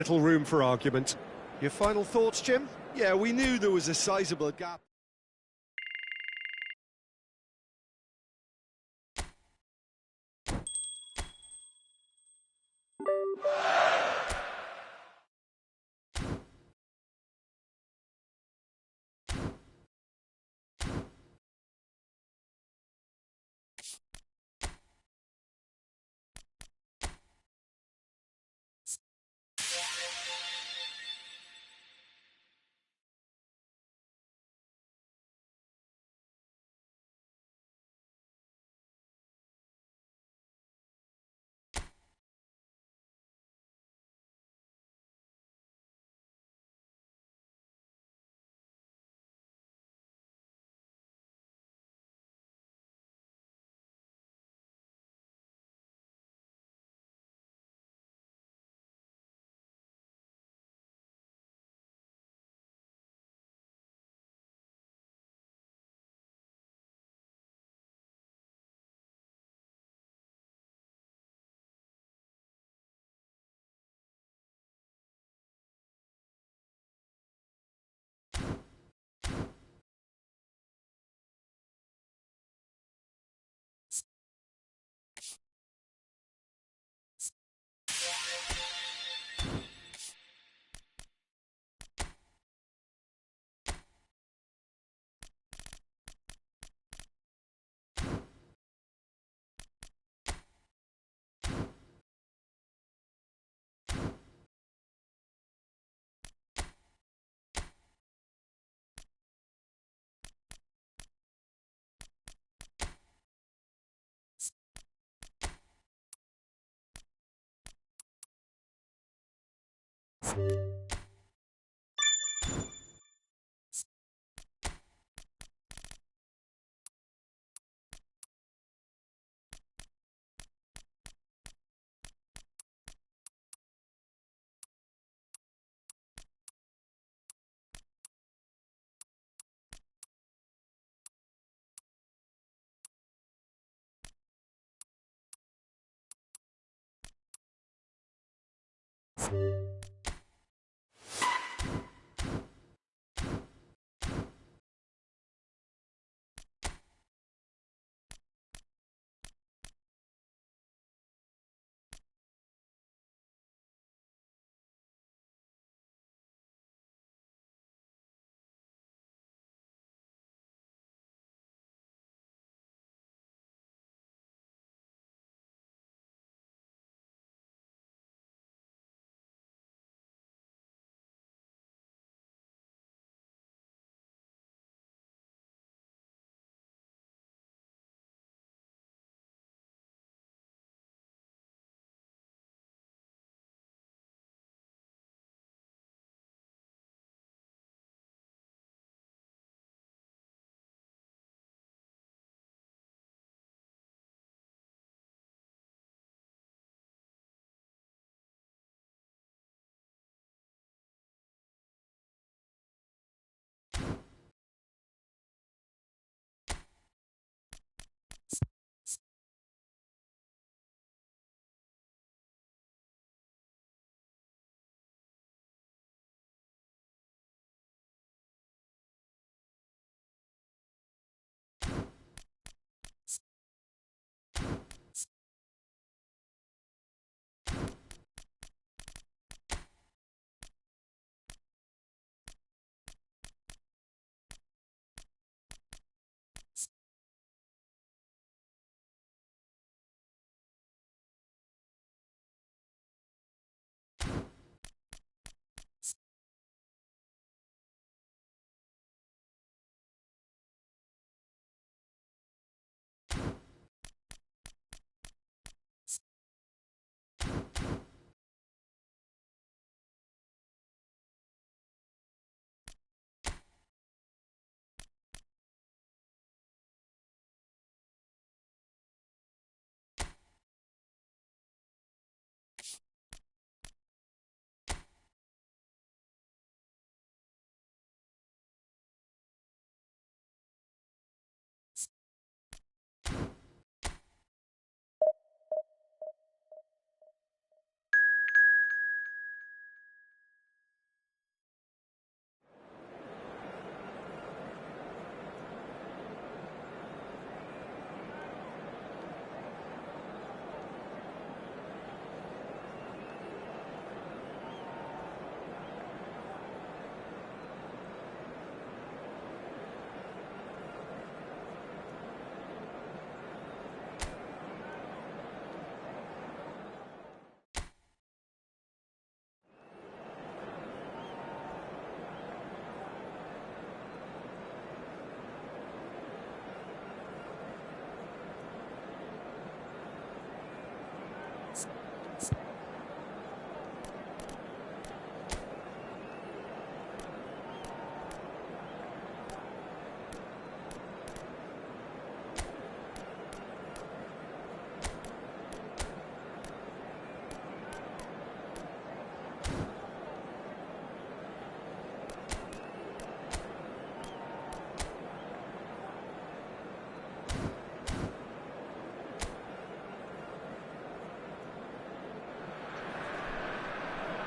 Little room for argument. Your final thoughts, Jim? Yeah, we knew there was a sizable gap.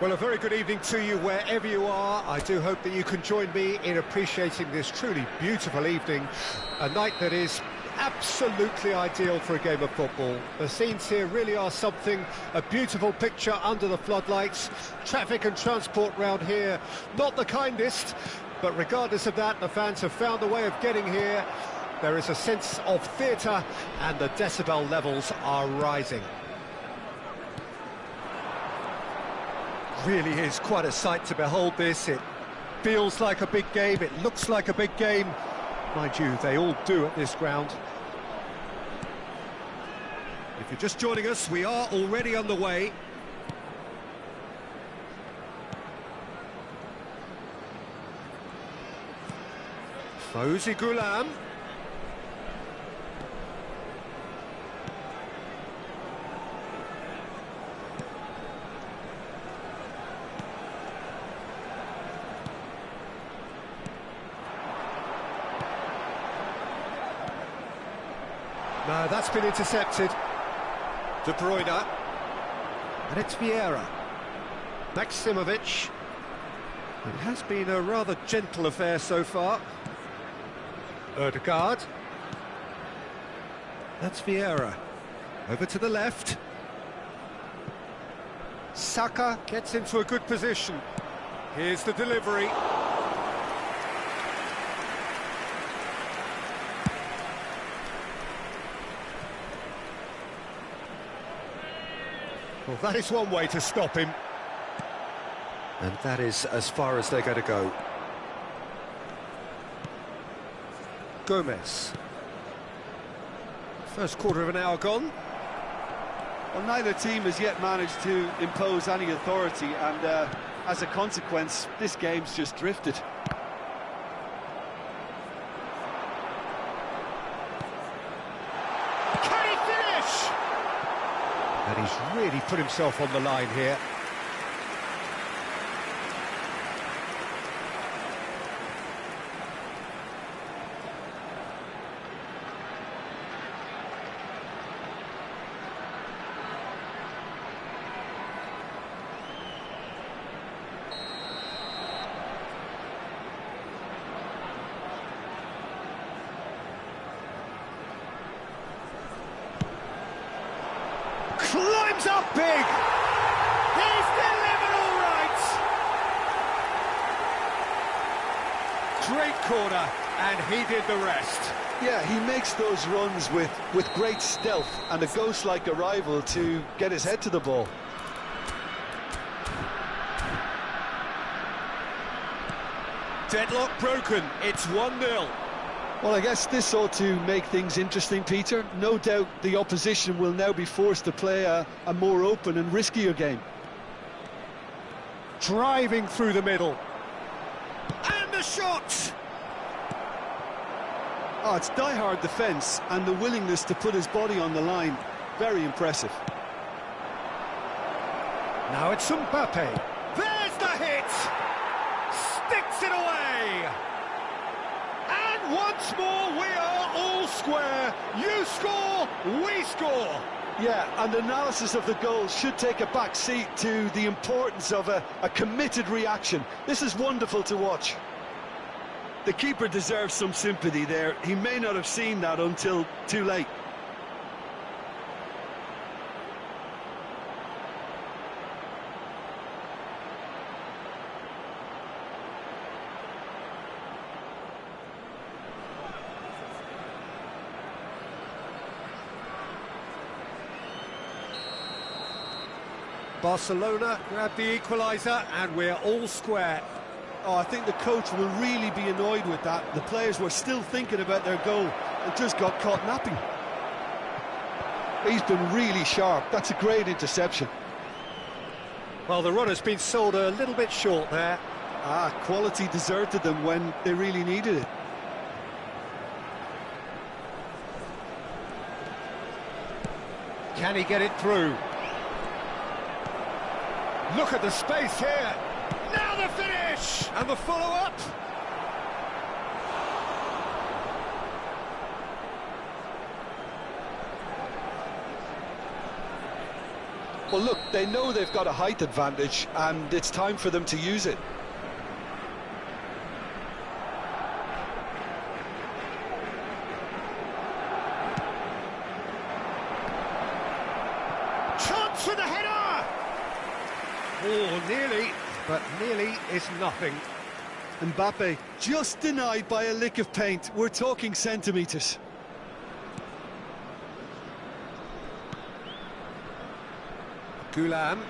Well, a very good evening to you wherever you are. I do hope that you can join me in appreciating this truly beautiful evening, a night that is absolutely ideal for a game of football. The scenes here really are something, a beautiful picture under the floodlights. Traffic and transport round here, not the kindest, but regardless of that, the fans have found a way of getting here. There is a sense of theatre and the decibel levels are rising. Really is quite a sight to behold this. It feels like a big game, it looks like a big game. Mind you, they all do at this ground. If you're just joining us, we are already underway. Fawzi Ghulam. No, that's been intercepted. De Bruyne. And it's Vieira. Maximovic. It has been a rather gentle affair so far. Ødegaard. That's Vieira. Over to the left. Saka gets into a good position. Here's the delivery. Well, that is one way to stop him. And that is as far as they're going to go. Gomez. First quarter of an hour gone. Well, neither team has yet managed to impose any authority, and as a consequence, this game's just drifted. Can he finish? And he's really put himself on the line here. Climbs up big! He's delivered all right! Great corner, and he did the rest. Yeah, he makes those runs with great stealth and a ghost-like arrival to get his head to the ball. Deadlock broken, it's 1-0. Well, I guess this ought to make things interesting, Peter. No doubt the opposition will now be forced to play a more open and riskier game. Driving through the middle. And a shot! Oh, it's die-hard defence and the willingness to put his body on the line. Very impressive. Now it's Mbappe. There's the hit! Sticks it away! And once more, we are all square. You score, we score. Yeah, and analysis of the goal should take a back seat to the importance of a committed reaction. This is wonderful to watch. The keeper deserves some sympathy there. He may not have seen that until too late. Barcelona grab the equaliser and we're all square. Oh, I think the coach will really be annoyed with that. The players were still thinking about their goal and just got caught napping. He's been really sharp. That's a great interception. Well, the run has been sold a little bit short there. Quality deserted them when they really needed it. Can he get it through? Look at the space here. Now the finish! And the follow-up. Well, look, they know they've got a height advantage, and it's time for them to use it. Chance for the header! Oh, nearly, but nearly is nothing. Mbappe just denied by a lick of paint. We're talking centimetres. Gulam.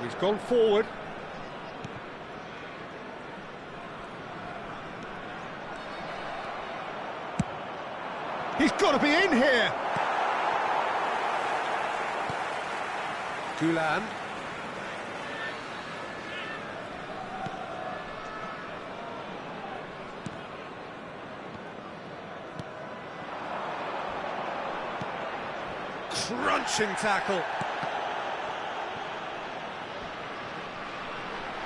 He's gone forward. He's got to be in here. Gulam. Crunching tackle.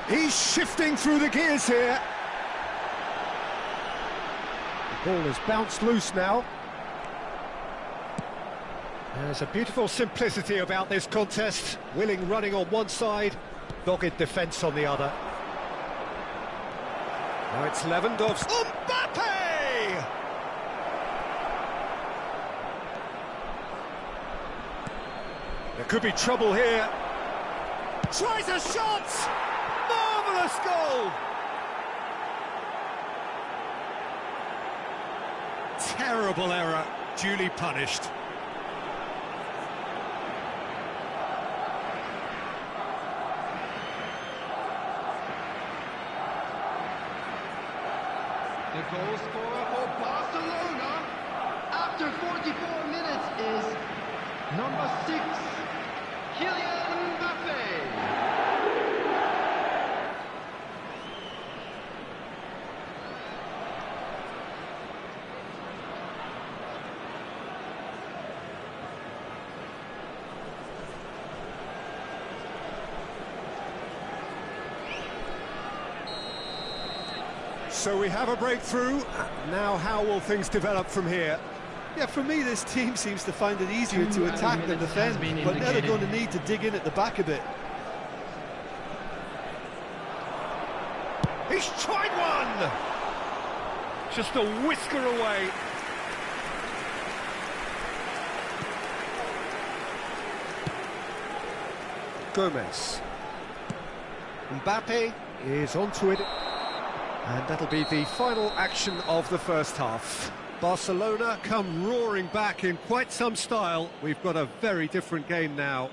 He's shifting through the gears here. The ball has bounced loose now. There's a beautiful simplicity about this contest. Willing running on one side, dogged defence on the other. Now it's Lewandowski. Mbappe! There could be trouble here. Tries a shot! Marvellous goal! Terrible error, duly punished. The goal scorer for Barcelona after 44 minutes is number 6, Kylian Mbappe. So we have a breakthrough. Now how will things develop from here? Yeah, for me, this team seems to find it easier to attack than defend, but now they're going to need to dig in at the back a bit. He's tried one! Just a whisker away. Gomez. Mbappe is onto it. And that'll be the final action of the first half. Barcelona come roaring back in quite some style. We've got a very different game now.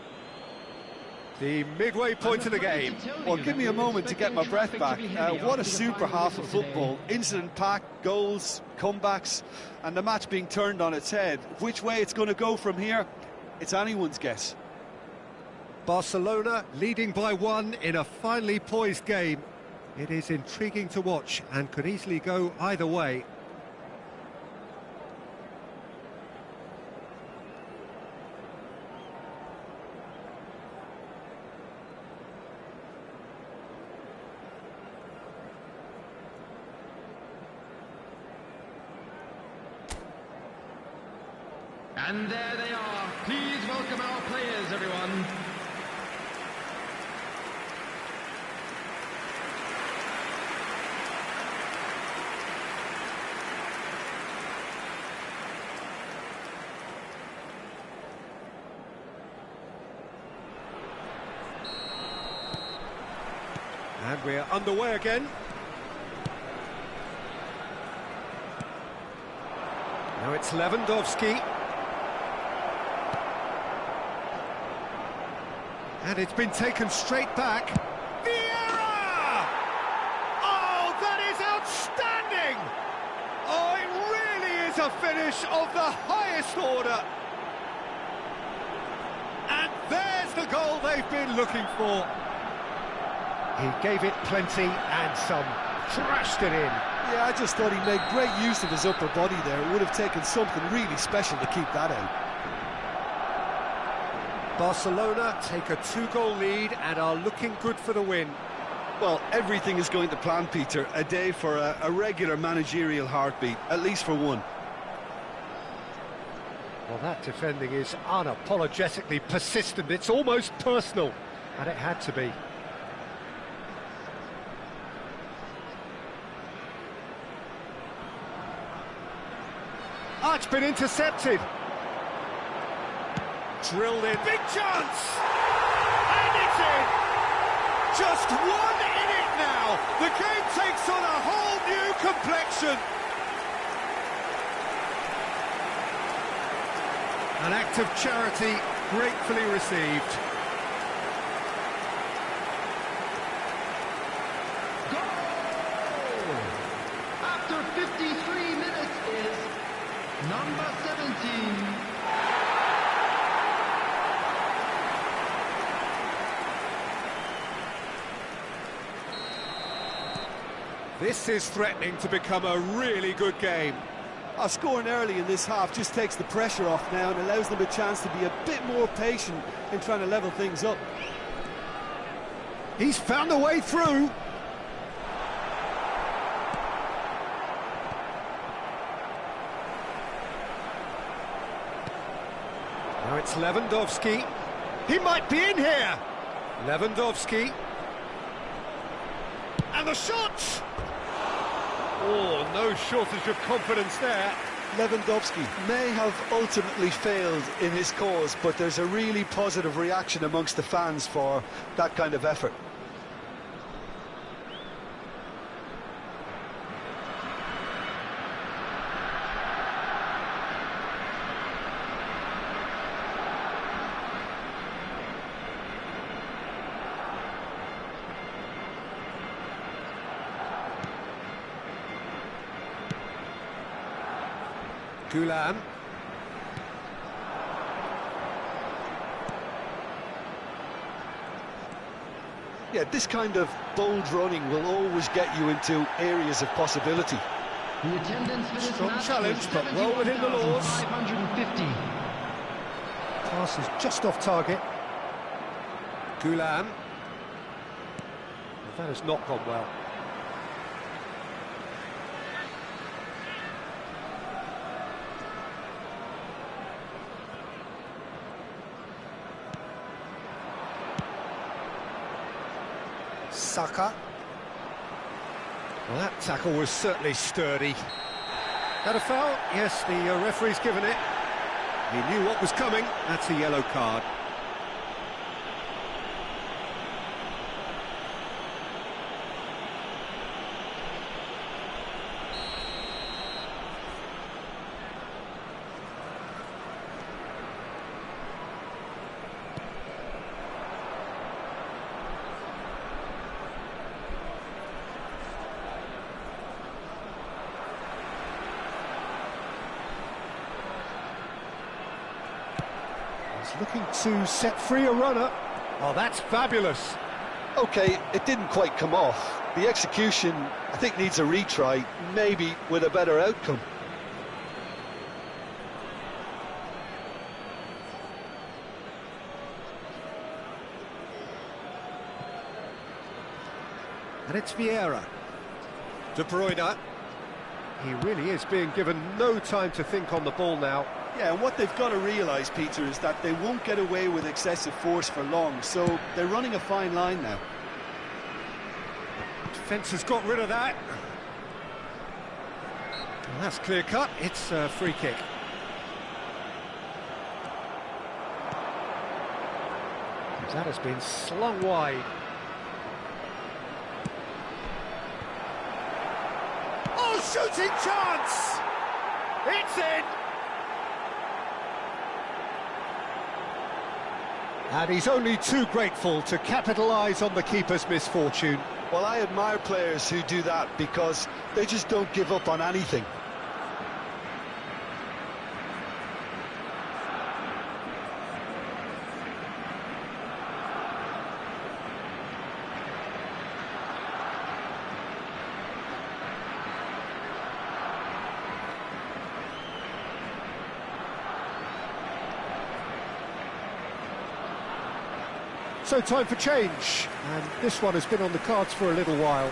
The midway point of the game. Well, give me a moment to get my breath back. What a super half of football. Incident-packed, goals, comebacks, and the match being turned on its head. Which way it's going to go from here, it's anyone's guess. Barcelona leading by 1 in a finely poised game. It is intriguing to watch and could easily go either way. And there they are. Please welcome our players, everyone. And we're underway again. Now it's Lewandowski. And it's been taken straight back. Vieira! Oh, that is outstanding! Oh, it really is a finish of the highest order. And there's the the goal they've been looking for. He gave it plenty and some, thrashed it in. Yeah, I just thought he made great use of his upper body there. It would have taken something really special to keep that out. Barcelona take a 2-goal lead and are looking good for the win. Well, everything is going to plan, Peter. A day for a regular managerial heartbeat, at least for one. Well, that defending is unapologetically persistent. It's almost personal, and it had to be. It's been intercepted. Drilled in. Big chance! And it's in! Just one in it now. The game takes on a whole new complexion. An act of charity gratefully received. Goal! After 53 minutes is number 17. This is threatening to become a really good game. Scoring early in this half just takes the pressure off now and allows them a chance to be a bit more patient in trying to level things up. He's found a way through. Now it's Lewandowski. He might be in here. Lewandowski. And the shot! Oh, no shortage of confidence there. Lewandowski may have ultimately failed in his cause, but there's a really positive reaction amongst the fans for that kind of effort. Gulam. Yeah, this kind of bold running will always get you into areas of possibility. The attendance for this Strong match challenge, is but well within the laws. 71,550. Pass is just off target. Gulam. That has not gone well. Saka. Well, that tackle was certainly sturdy. That a foul? Yes, the referee's given it. He knew what was coming. That's a yellow card. Looking to set free a runner. Oh, that's fabulous. Okay, it didn't quite come off. The execution, I think, needs a retry, maybe with a better outcome. And it's Vieira. De Bruyne. He really is being given no time to think on the ball now. Yeah, and what they've got to realise, Peter, is that they won't get away with excessive force for long, so they're running a fine line now. Defence has got rid of that. Well, that's clear cut. It's a free kick. That has been slung wide. Oh, shooting chance! It's in! And he's only too grateful to capitalise on the keeper's misfortune. Well, I admire players who do that because they just don't give up on anything. So time for change, and this one has been on the cards for a little while.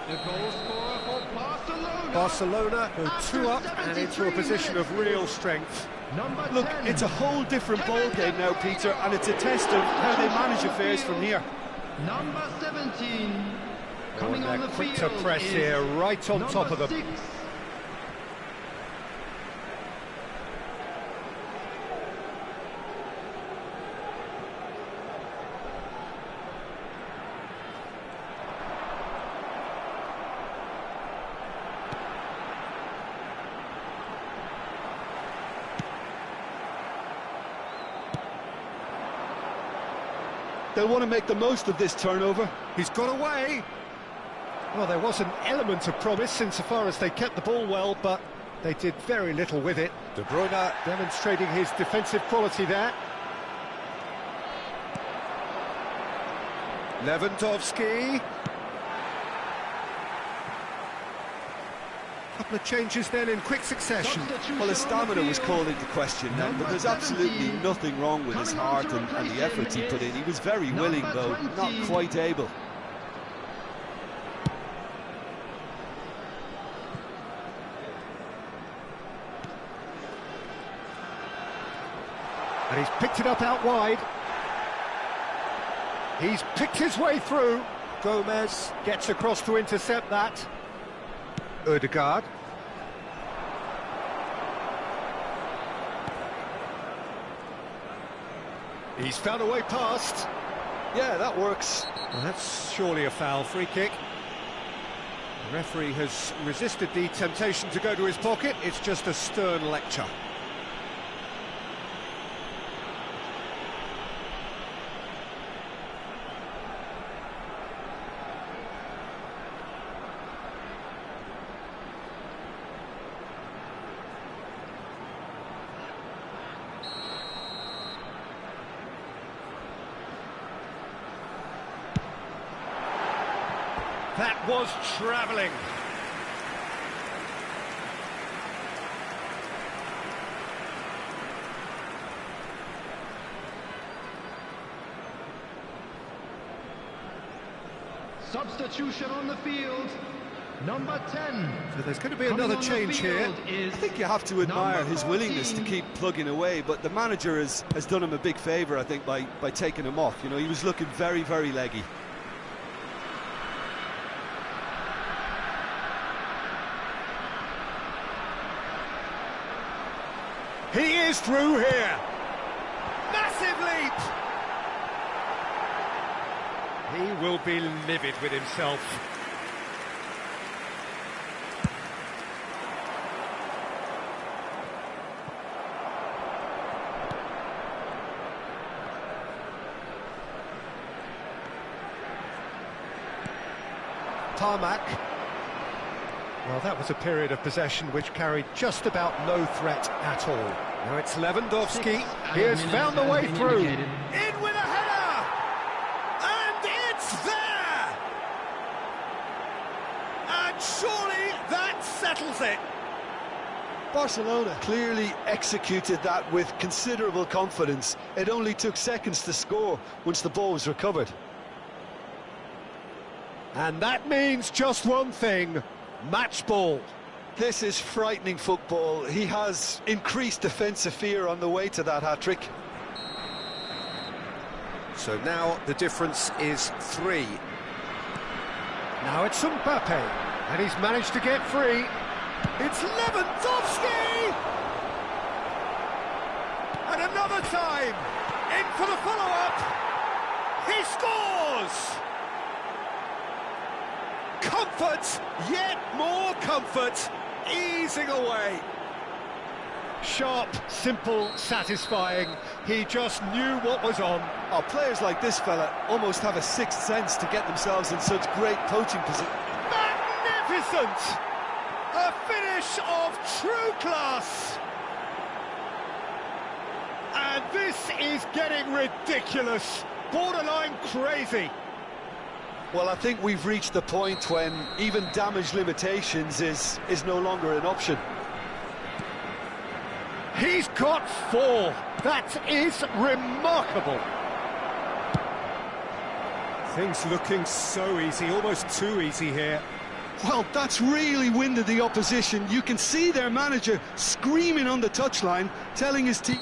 The goal scorer for Barcelona. Barcelona go 2 up and into a position of real strength. Number Look, 10. it's a whole different ball game now, Peter, and it's a test of how they manage affairs from here. Number 17. Coming And on they're the quick field to press is here, right on top of them. number 6. They'll want to make the most of this turnover. He's got away. Well, there was an element of promise insofar as they kept the ball well, but they did very little with it. De Bruyne demonstrating his defensive quality there. Lewandowski. Couple of changes then in quick succession. Well, his stamina was called into question then, but there's absolutely nothing wrong with his heart and the effort he put in. He was very willing, though not quite able. And he's picked it up out wide. He's picked his way through. Gomez gets across to intercept that. Ødegaard. He's found a way past. Yeah, that works. Well, that's surely a foul. Free kick. The referee has resisted the temptation to go to his pocket. It's just a stern lecture. That was travelling. Substitution on the field. Number 10. So there's going to be another change here. I think you have to admire his willingness to keep plugging away, but the manager has done him a big favour, I think, by taking him off. You know, he was looking very, very leggy. He is through here. Massive leap. He will be livid with himself. Tarmac. Well, that was a period of possession which carried just about no threat at all. Now it's Lewandowski. He has found the way through. In with a header! And it's there! And surely that settles it. Barcelona clearly executed that with considerable confidence. It only took seconds to score once the ball was recovered. And that means just one thing. Match ball. This is frightening football. He has increased defensive fear on the way to that hat-trick. So now the difference is 3. Now it's Mbappe, and he's managed to get free. It's Lewandowski! And another time, in for the follow-up. He scores! Comfort, yet more comfort, easing away. Sharp, simple, satisfying. He just knew what was on. Oh, players like this fella almost have a sixth sense to get themselves in such great coaching position. Magnificent! A finish of true class. And this is getting ridiculous, borderline crazy. Well, I think we've reached the point when even damage limitations is no longer an option. He's got 4. That is remarkable. Things looking so easy, almost too easy here. Well, that's really winded the opposition. You can see their manager screaming on the touchline, telling his team...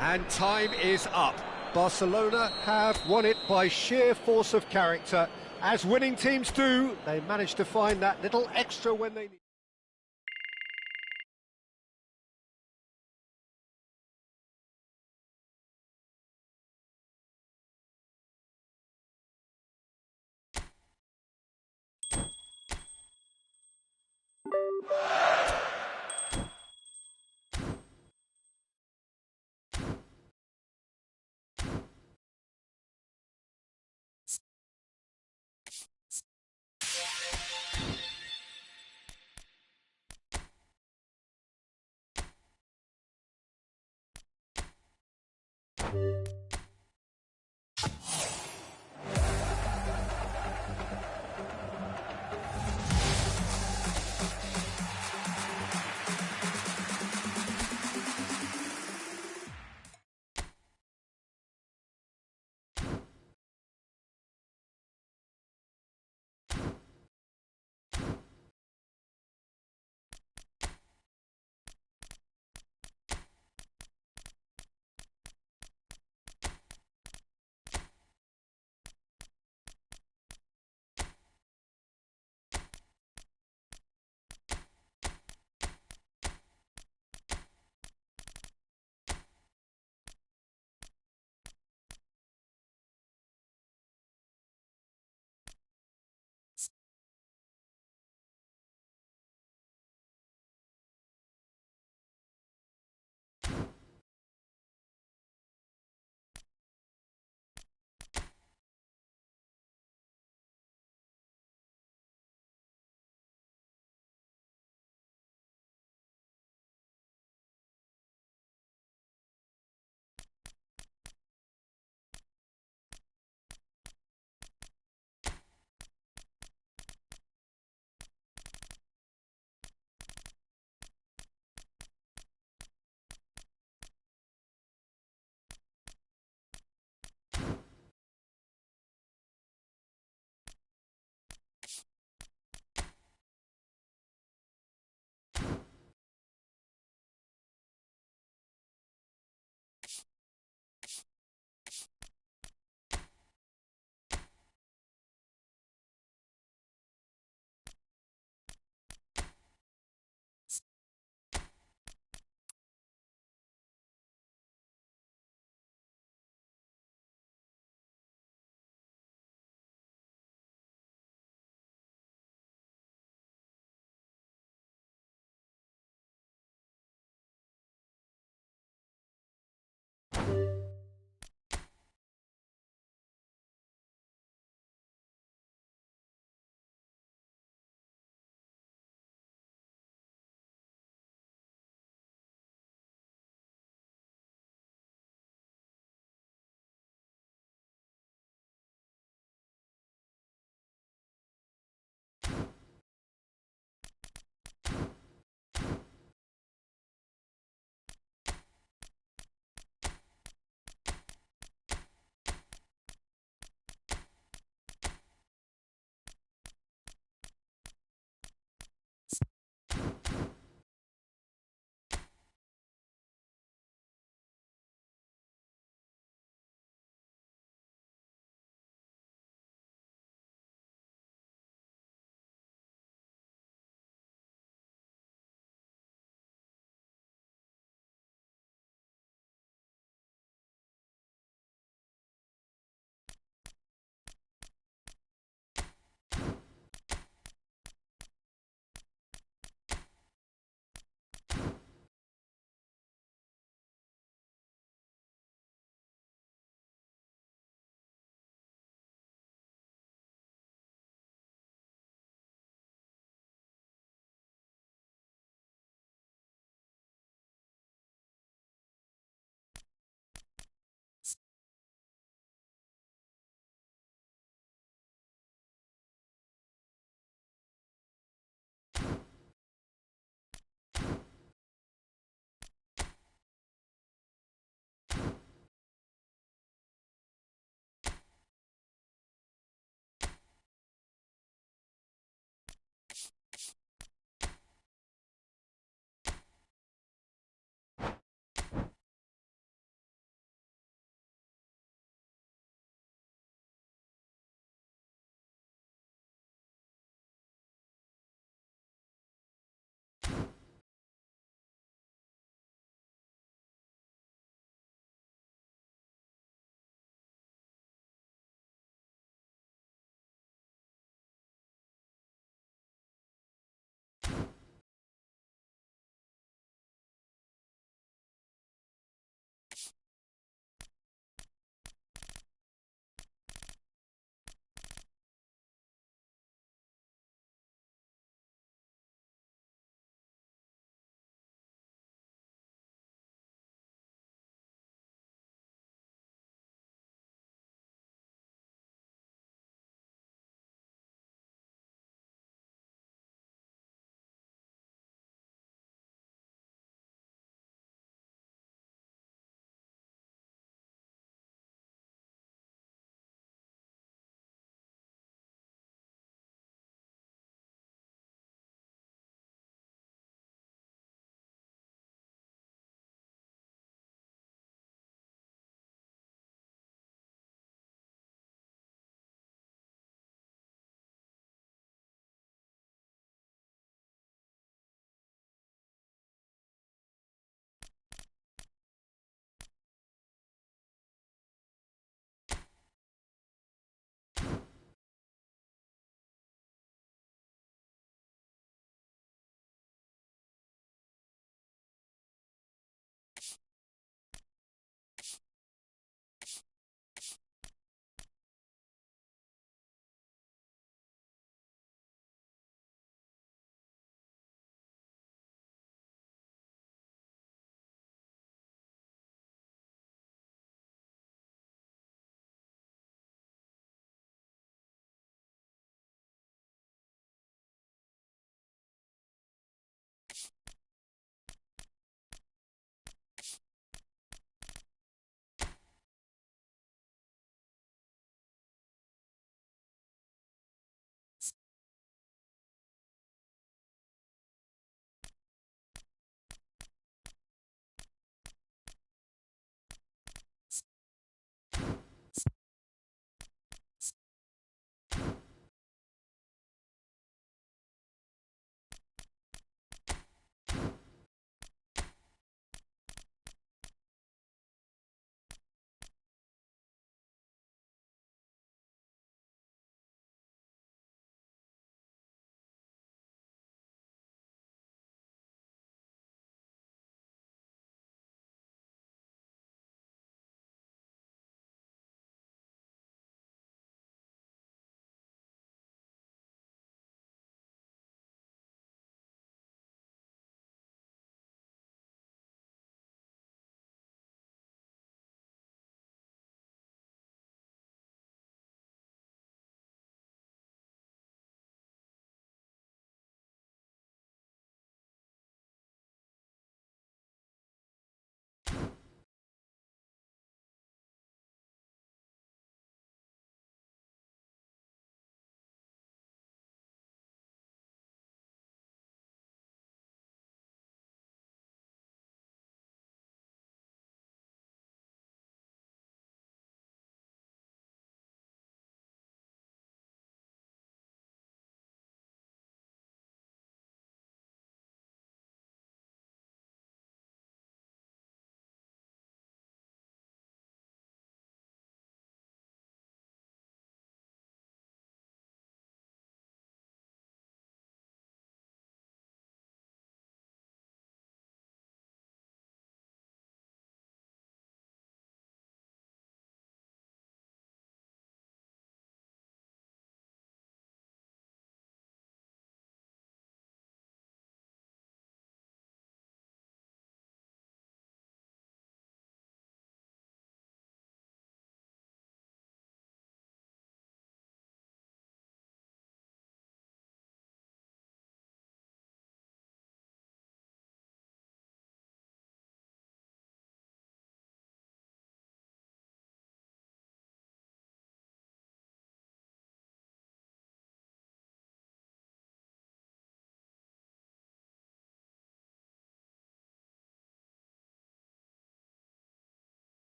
And time is up. Barcelona have won it by sheer force of character. As winning teams do, they managed to find that little extra when they need.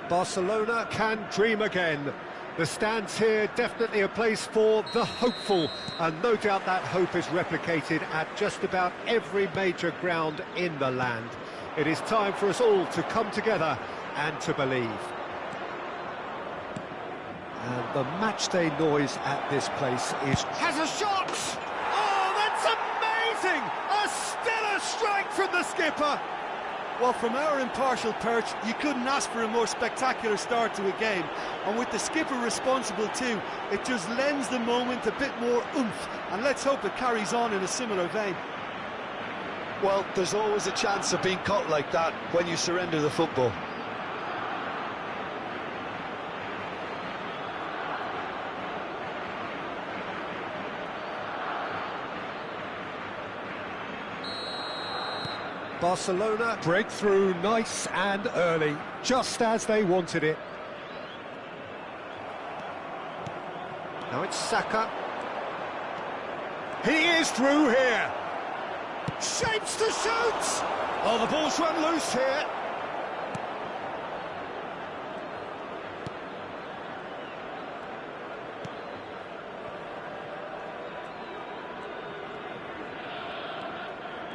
Barcelona can dream again. The stands here definitely a place for the hopeful, and no doubt that hope is replicated at just about every major ground in the land. It is time for us all to come together and to believe. And the matchday noise at this place is... Has a shot! Oh, that's amazing! A stellar strike from the skipper! Well, from our impartial perch, you couldn't ask for a more spectacular start to a game. And with the skipper responsible too, it just lends the moment a bit more oomph. And let's hope it carries on in a similar vein. Well, there's always a chance of being caught like that when you surrender the football. Barcelona break through nice and early, just as they wanted it. Now it's Saka. He is through here. Shapes to shoot! Oh, the ball's run loose here.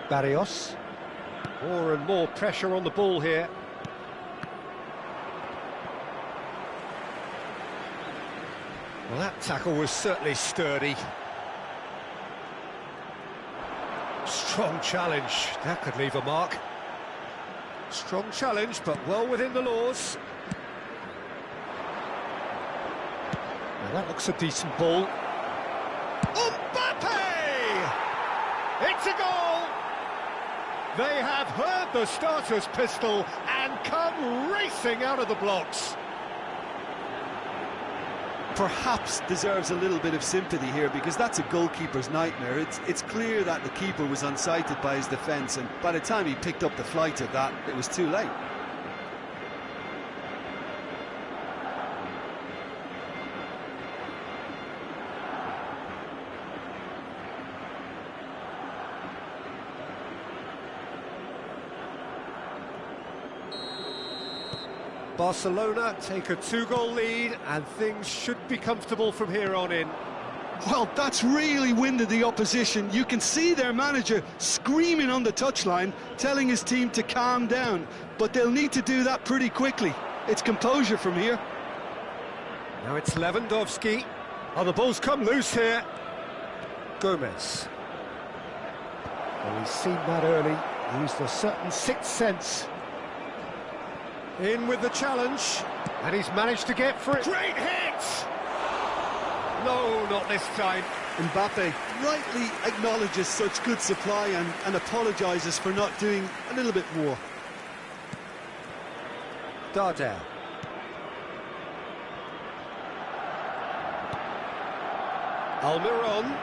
Barrios. More and more pressure on the ball here. Well, that tackle was certainly sturdy. Strong challenge. That could leave a mark. Strong challenge, but well within the laws. Now that looks a decent ball. Mbappe! It's a goal! They have heard the starter's pistol and come racing out of the blocks. Perhaps deserves a little bit of sympathy here, because that's a goalkeeper's nightmare. It's clear that the keeper was unsighted by his defence, and by the time he picked up the flight of that, it was too late. Barcelona take a 2-goal lead, and things should be comfortable from here on in. Well, that's really winded the opposition. You can see their manager screaming on the touchline, telling his team to calm down. But they'll need to do that pretty quickly. It's composure from here. Now it's Lewandowski. Oh, the ball's come loose here. Gomez. Well, he's seen that early. Used a certain sixth sense. In with the challenge, and he's managed to get for it. Great hit! No, not this time. Mbappe rightly acknowledges such good supply and apologises for not doing a little bit more. Dardel. Almiron.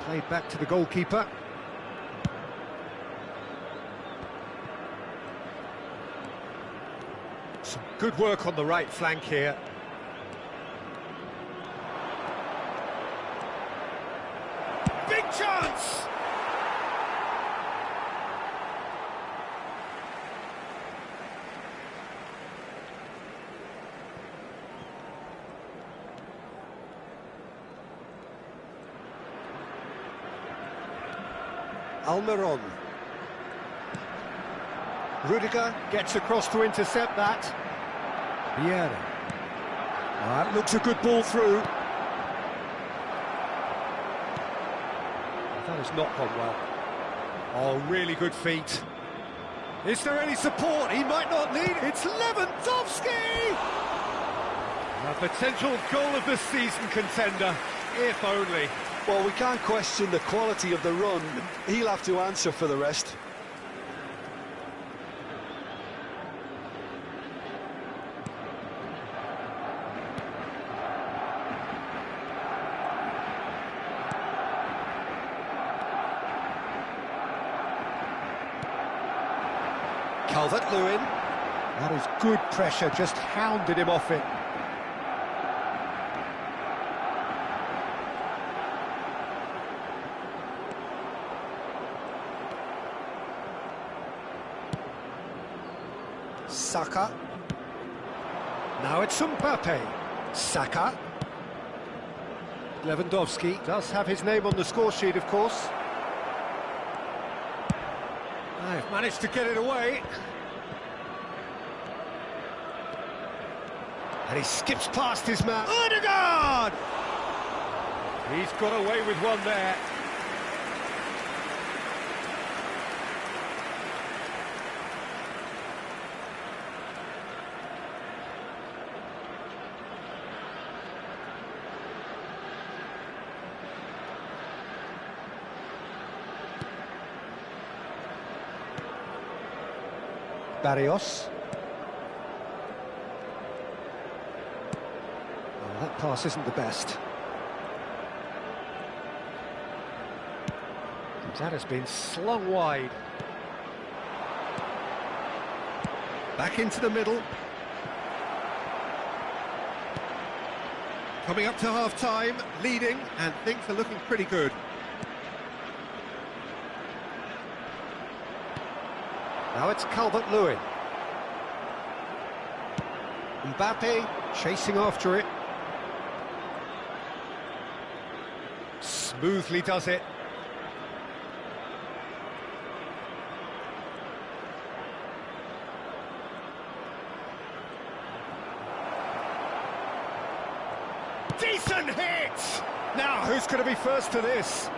Played back to the goalkeeper. Some good work on the right flank here. Big chance! Almiron. Rudiger gets across to intercept that. Vieira. That looks a good ball through. That has not gone well. Oh, really good feet. Is there any support? He might not need it. It's Lewandowski! A potential goal of the season contender, if only. Well, we can't question the quality of the run. He'll have to answer for the rest. Calvert-Lewin. That is good pressure, just hounded him off it. Saka. Now it's Mbappe. Saka. Lewandowski does have his name on the score sheet, of course. They've managed to get it away. And he skips past his man. Odegaard! He's got away with one there. Barrios. Oh, that pass isn't the best. That has been slung wide. Back into the middle. Coming up to half-time, leading, and things are looking pretty good. Now it's Calvert-Lewin. Mbappe chasing after it. Smoothly does it. Decent hit! Now, who's going to be first to this?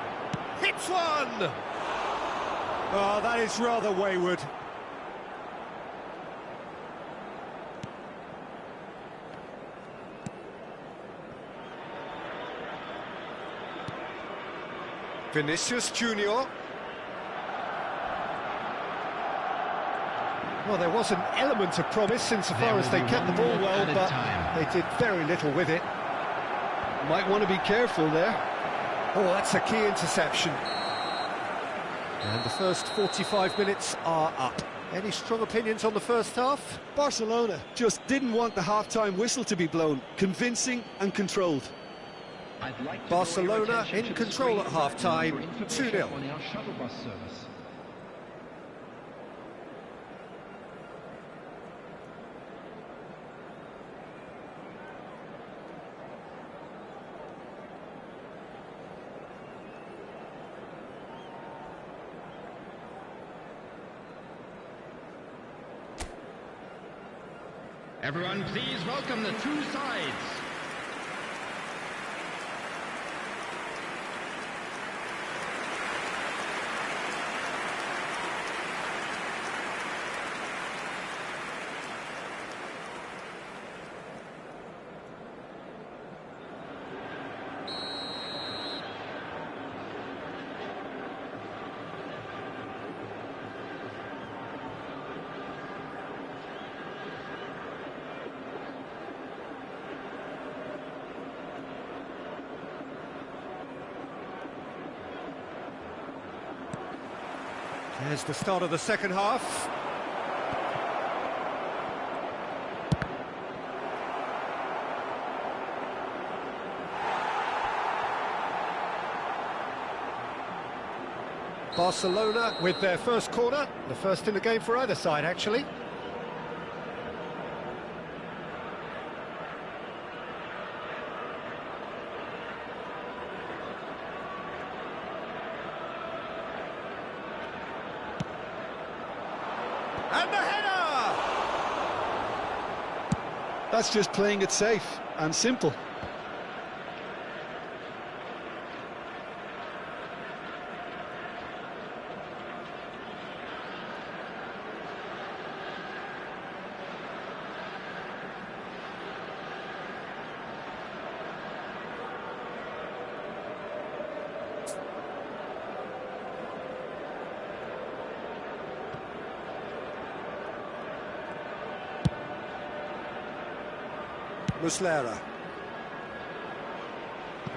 Hits one! Oh, that is rather wayward. Vinicius Junior. Well, there was an element of promise insofar as they kept the ball well, but they did very little with it. Might want to be careful there. Oh, that's a key interception. And the first 45 minutes are up. Any strong opinions on the first half? Barcelona just didn't want the half-time whistle to be blown. Convincing and controlled. Barcelona in control at half-time, 2-0. Everyone, please welcome the two sides. There's the start of the second half. Barcelona with their first corner, the first in the game for either side, actually. And the header! That's just playing it safe and simple. Muslera.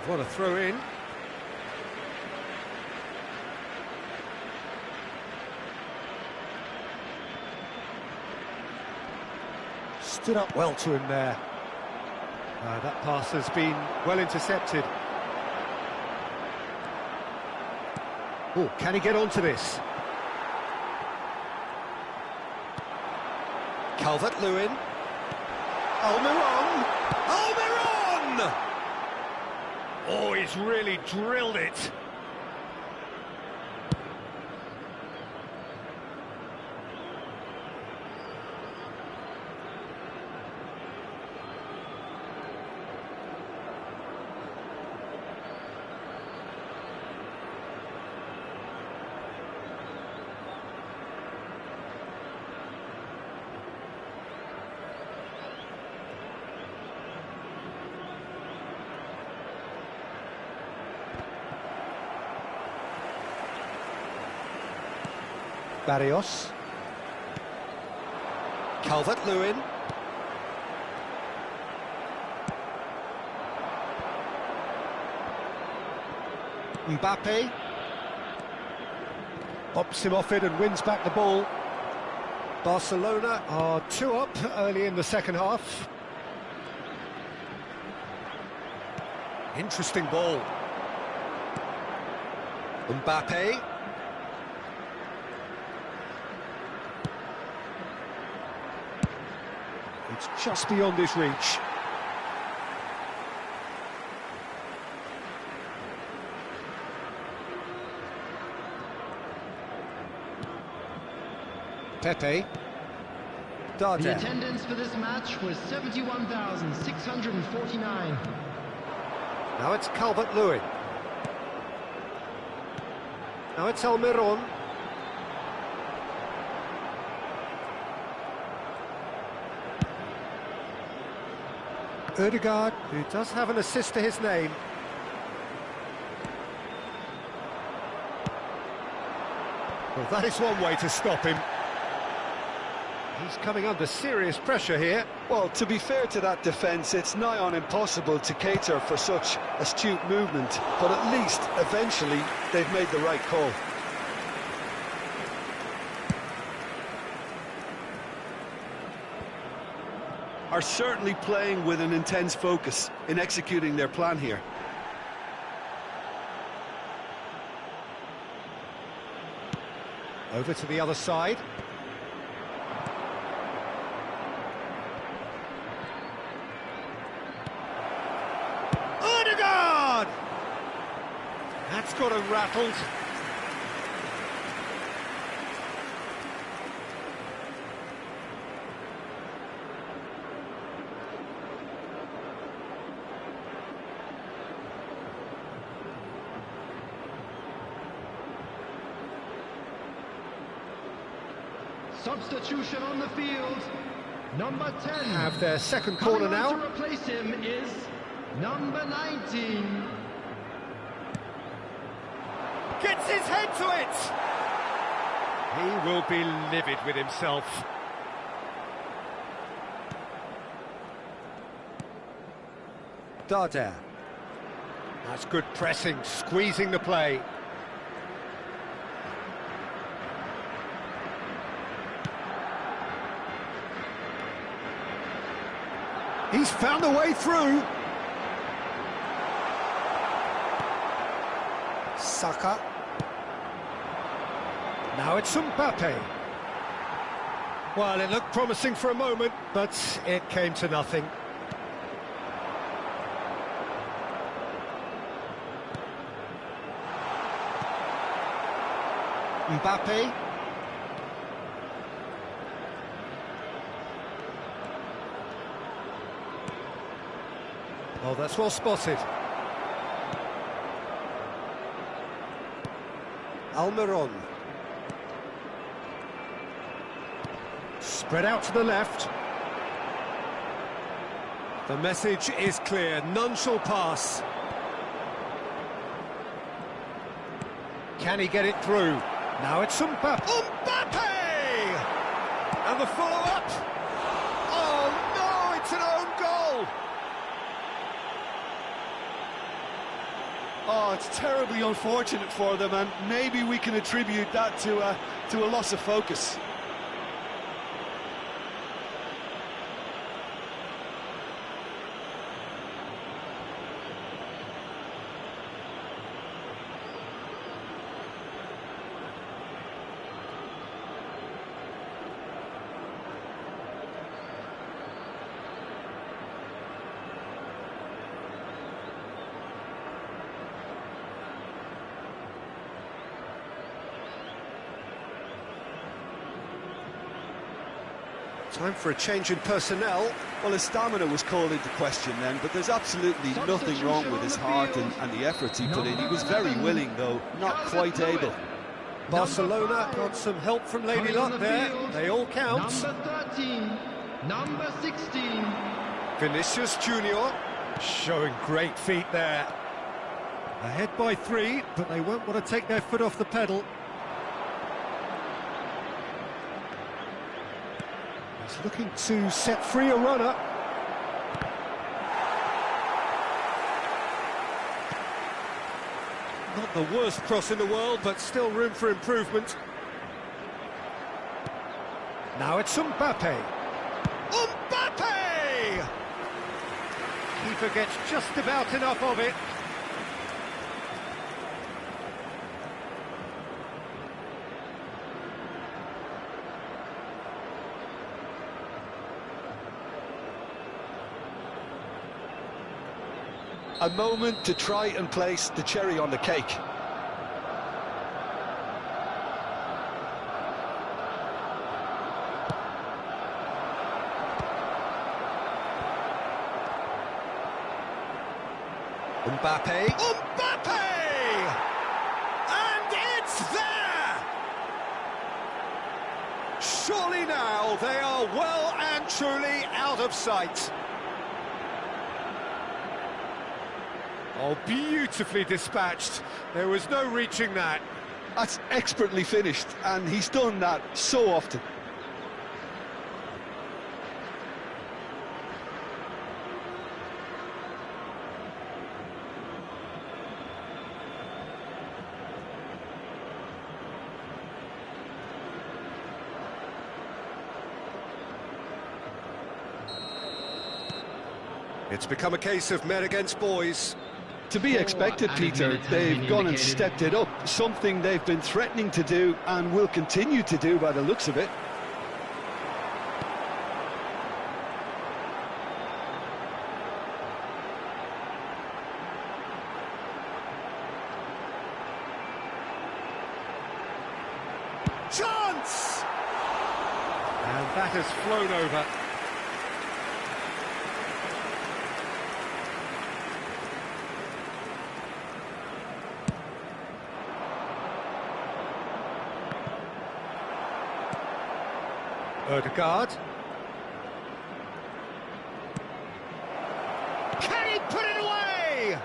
What a throw in. Stood up well to him there. That pass has been well intercepted. Oh, can he get onto this? Calvert-Lewin. Almiron! Almiron! Oh, he's really drilled it. Barrios. Calvert-Lewin. Mbappe. Pops him off it and wins back the ball. Barcelona are 2 up early in the second half. Interesting ball. Mbappe. It's just beyond his reach. Pepe. Darder. The attendance for this match was 71,649. Now it's Calvert-Lewin. Now it's Almiron. Ødegaard, who does have an assist to his name. Well, that is one way to stop him. He's coming under serious pressure here. Well, to be fair to that defence, it's nigh on impossible to cater for such astute movement, but at least, eventually, they've made the right call. Are certainly playing with an intense focus in executing their plan here. Over to the other side. Ødegaard! That's got him rattled. Substitution on the field. Number 10. Have their second corner Coming on now. to replace him is number 19. Gets his head to it! He will be livid with himself. Darder. That's good pressing, squeezing the play. He's found a way through. Saka. Now it's Mbappe. Well, it looked promising for a moment, but it came to nothing. Mbappe. Oh, that's well spotted. Almiron. Spread out to the left. The message is clear, none shall pass. Can he get it through? Now it's Mbappe. Mbappe! And the follow-up. Oh no, it's an own goal! Oh, it's terribly unfortunate for them, and maybe we can attribute that to a loss of focus. Time for a change in personnel. Well, his stamina was called into question then, but there's absolutely nothing wrong with his heart and the efforts he put in. He was very willing, though not quite able. Barcelona got some help from Lady Luck there. They all count. Number 13, number 16. Vinicius Junior showing great feet there. Ahead by 3, but they won't want to take their foot off the pedal. He's looking to set free a runner. Not the worst cross in the world, but still room for improvement. Now it's Mbappe. Mbappe! Keeper gets just about enough of it. A moment to try and place the cherry on the cake. Mbappe. Mbappe! And it's there! Surely now they are well and truly out of sight. Oh, beautifully dispatched. There was no reaching that. That's expertly finished, and he's done that so often. It's become a case of men against boys. To be expected, Peter. They've gone and stepped it up, something they've been threatening to do and will continue to do by the looks of it. Chance! And that has flown over. Odegaard. Can he put it away?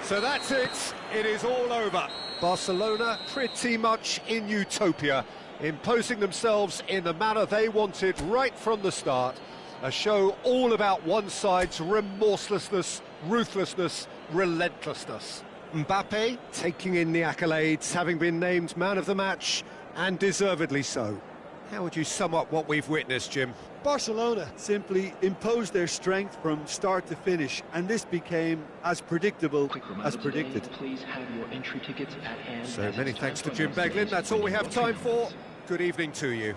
So that's it. It is all over. Barcelona pretty much in utopia, imposing themselves in the manner they wanted right from the start. A show all about one side's remorselessness, ruthlessness, relentlessness. Mbappe taking in the accolades, having been named man of the match, and deservedly so. How would you sum up what we've witnessed, Jim? Barcelona simply imposed their strength from start to finish, and this became as predictable as predicted. Please have your entry tickets at hand. So many thanks to Jim Beglin. That's all we have time for. Good evening to you.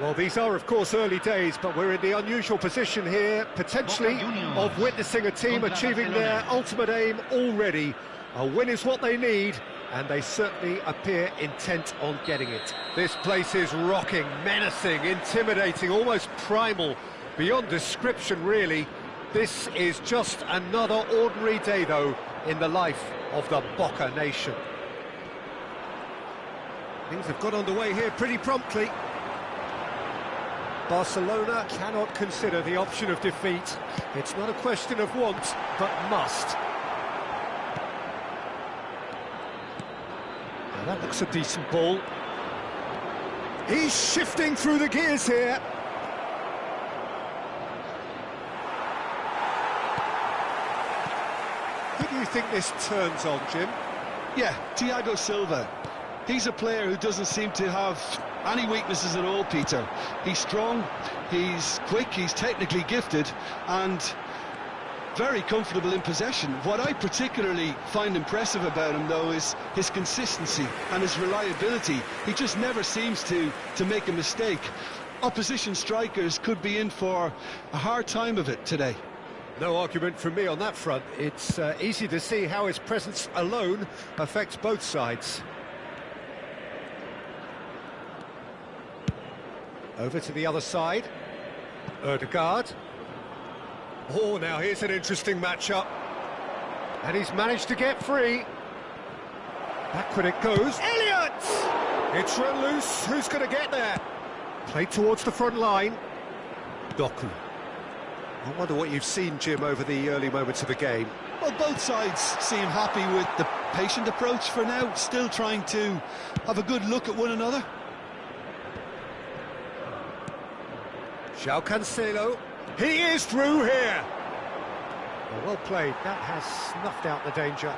Well, these are, of course, early days, but we're in the unusual position here, potentially, of witnessing a team achieving their ultimate aim already. A win is what they need, and they certainly appear intent on getting it. This place is rocking, menacing, intimidating, almost primal, beyond description, really. This is just another ordinary day, though, in the life of the Boca nation. Things have got underway here pretty promptly. Barcelona cannot consider the option of defeat. It's not a question of want, but must. Now that looks a decent ball. He's shifting through the gears here. Who do you think this turns on, Jim? Yeah, Thiago Silva. He's a player who doesn't seem to have any weaknesses at all, Peter. He's strong, he's quick, he's technically gifted, and very comfortable in possession. What I particularly find impressive about him, though, is his consistency and his reliability. He just never seems to make a mistake. Opposition strikers could be in for a hard time of it today. No argument from me on that front. It's easy to see how his presence alone affects both sides. Over to the other side. Ødegaard. Oh, now here's an interesting matchup. And he's managed to get free. Backward it goes. Elliott! It's run loose. Who's going to get there? Played towards the front line. Doku. I wonder what you've seen, Jim, over the early moments of the game. Well, both sides seem happy with the patient approach for now, still trying to have a good look at one another. João Cancelo, he is through here. Well played, that has snuffed out the danger.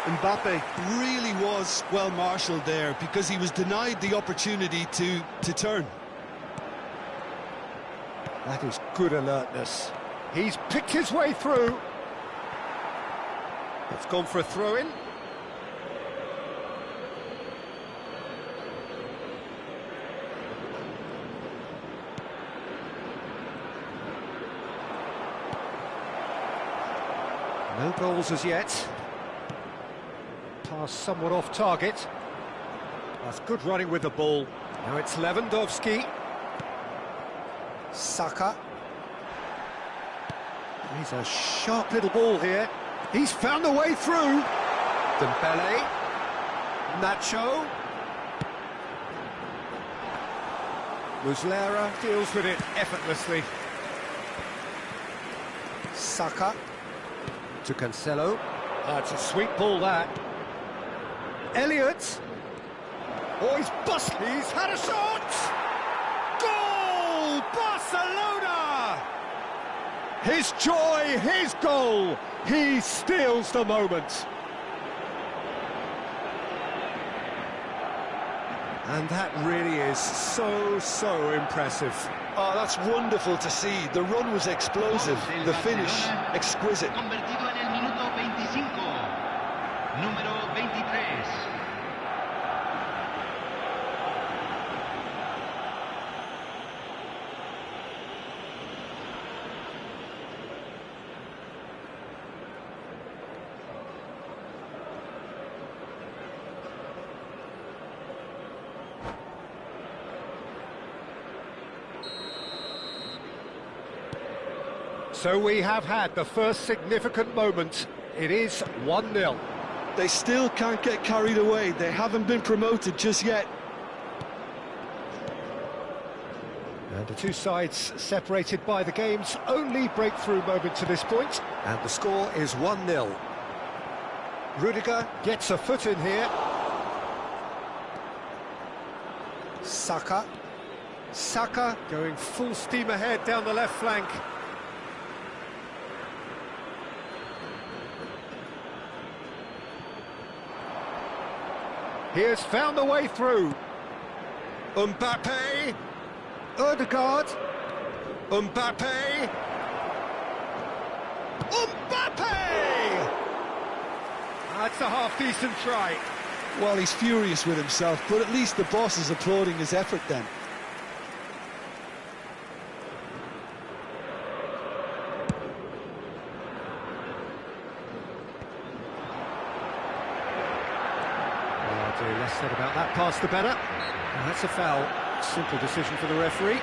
Mbappe really was well marshalled there because he was denied the opportunity to turn. That is good alertness. He's picked his way through. It's gone for a throw-in. No goals as yet. Pass somewhat off target. That's good running with the ball. Now it's Lewandowski. Saka. He's a sharp little ball here. He's found a way through. Dembele. Nacho. Muslera deals with it effortlessly. Saka. To Cancelo. That's a sweet ball, that. Elliott. Oh, he's busted. He's had a shot. Goal! Barcelona! His joy, his goal. He steals the moment. And that really is so impressive. Oh, that's wonderful to see. The run was explosive, the finish exquisite. Convertido en el minuto 25, número 23. So we have had the first significant moment. It is 1-0. They still can't get carried away. They haven't been promoted just yet. And the two sides separated by the game's only breakthrough moment to this point. And the score is 1-0. Rudiger gets a foot in here. Saka. Saka going full steam ahead down the left flank. He has found a way through. Mbappe. Ødegaard. Mbappe. Mbappe! That's a half-decent try. Well, he's furious with himself, but at least the boss is applauding his effort then. Oh dear, less said about that pass the better. And that's a foul. Simple decision for the referee.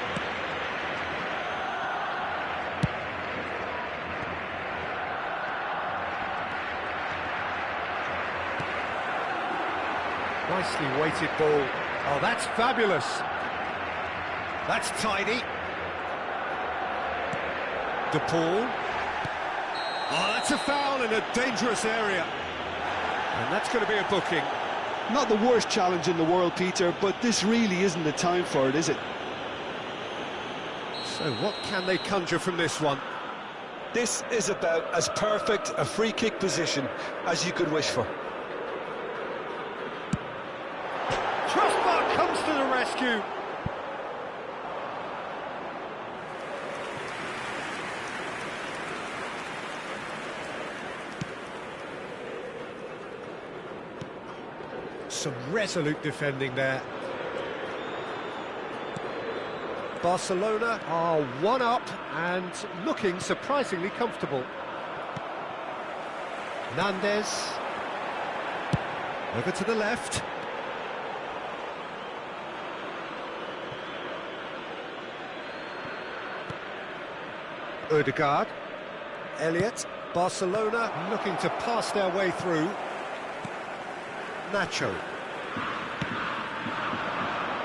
Nicely weighted ball. Oh, that's fabulous. That's tidy. De Paul. Oh, that's a foul in a dangerous area. And that's going to be a booking. Not the worst challenge in the world, Peter, but this really isn't the time for it, is it? So what can they conjure from this one? This is about as perfect a free kick position as you could wish for. Crossbar comes to the rescue. Some resolute defending there. Barcelona are one up and looking surprisingly comfortable. Nandez. Over to the left. Odegaard. Elliott. Barcelona looking to pass their way through. Nacho.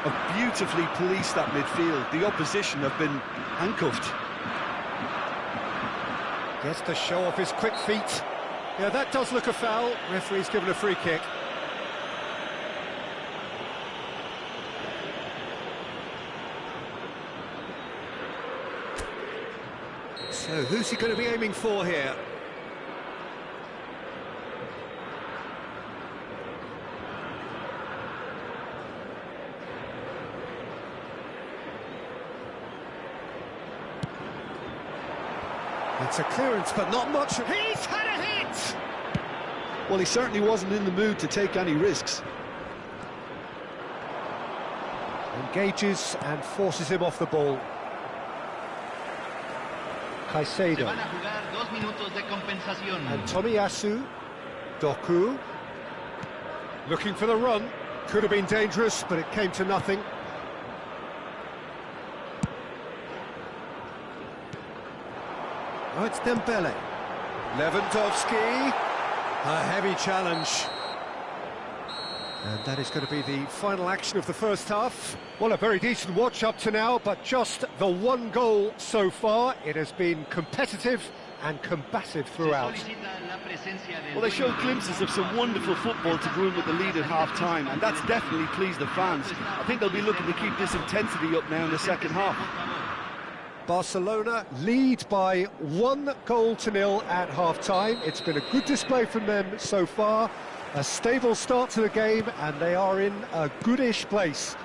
Have beautifully policed that midfield. The opposition have been handcuffed. Gets to show off his quick feet. Yeah, that does look a foul. Referee's given a free kick. So who's he going to be aiming for here? It's a clearance, but not much. He's had a hit! Well, he certainly wasn't in the mood to take any risks. Engages and forces him off the ball. Caicedo. And Tomiyasu. Doku. Looking for the run. Could have been dangerous, but it came to nothing. Oh, it's Dembele. Lewandowski. A heavy challenge. And that is going to be the final action of the first half. Well, a very decent watch up to now, but just the one goal so far. It has been competitive and combative throughout. Well, they showed glimpses of some wonderful football to go in with the lead at half-time, and that's definitely pleased the fans. I think they'll be looking to keep this intensity up now in the second half. Barcelona lead by 1-0 at half-time. It's been a good display from them so far. A stable start to the game, and they are in a goodish place.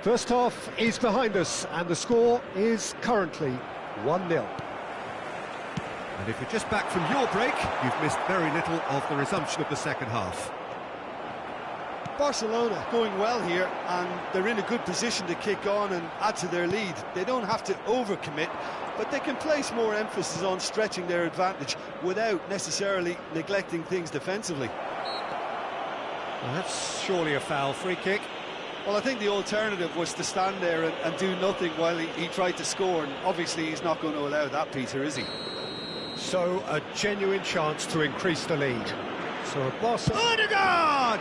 First half is behind us, and the score is currently 1-0. And if you're just back from your break, you've missed very little of the resumption of the second half. Barcelona going well here, and they're in a good position to kick on and add to their lead. They don't have to overcommit, but they can place more emphasis on stretching their advantage without necessarily neglecting things defensively. Well, that's surely a foul. Free kick. Well, I think the alternative was to stand there and do nothing while he tried to score, and obviously he's not going to allow that, Peter, is he? So, a genuine chance to increase the lead. So, Barcelona... Odegaard!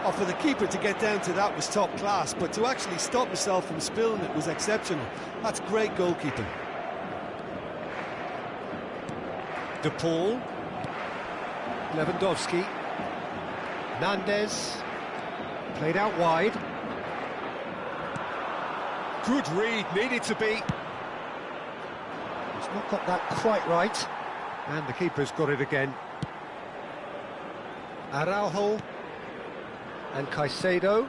Oh, for the keeper to get down to that was top class, but to actually stop himself from spilling it was exceptional. That's great goalkeeping. De Paul. Lewandowski. Nandez. Played out wide. Good read, needed to be. He's not got that quite right. And the keeper's got it again. Araujo. And Caicedo.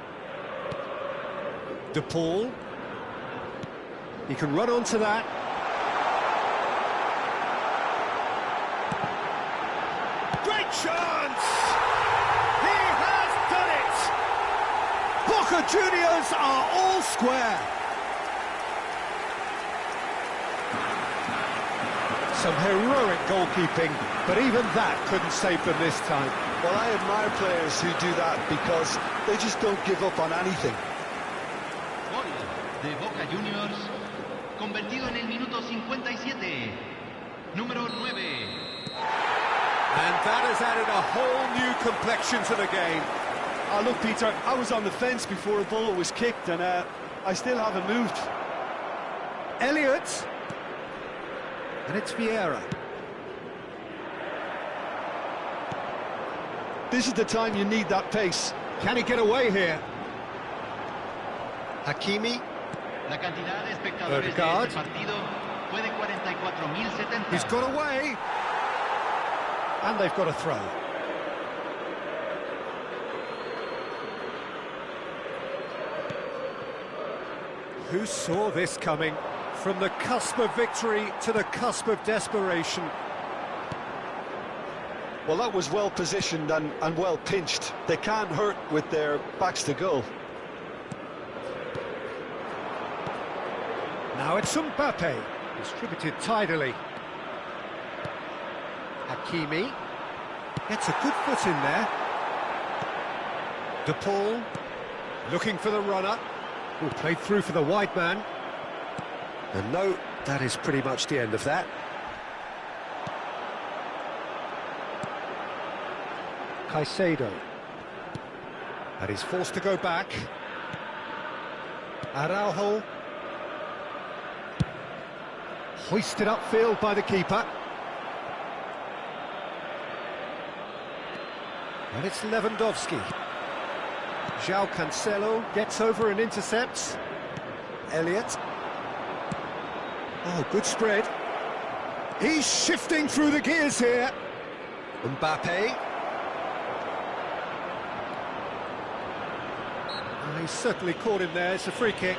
De Paul. He can run onto that. Great chance! He has done Boca Juniors are all square. Some heroic goalkeeping, but even that couldn't save them this time. Well, I admire players who do that because they just don't give up on anything. Gol de Boca Juniors, convertido en el minuto 57, número 9. And that has added a whole new complexion to the game. Look, Peter, I was on the fence before a ball was kicked, and I still haven't moved. Elliott. And it's Vieira. This is the time you need that pace. Can he get away here? Hakimi. La cantidad de espectadores de este partido fue de 44.070. He's got away. And they've got a throw. Who saw this coming? From the cusp of victory to the cusp of desperation. Well, that was well positioned and well pinched. They can't hurt with their backs to goal. Now it's Mbappe, distributed tidily. Hakimi gets a good foot in there. De Paul looking for the runner, who played through for the wide man. And no, that is pretty much the end of that. Caicedo. And he's forced to go back. Araujo. Hoisted upfield by the keeper. And it's Lewandowski. João Cancelo gets over and intercepts. Elliott. Oh, good spread. He's shifting through the gears here. Mbappe. Oh, he's certainly caught him there. It's a free kick.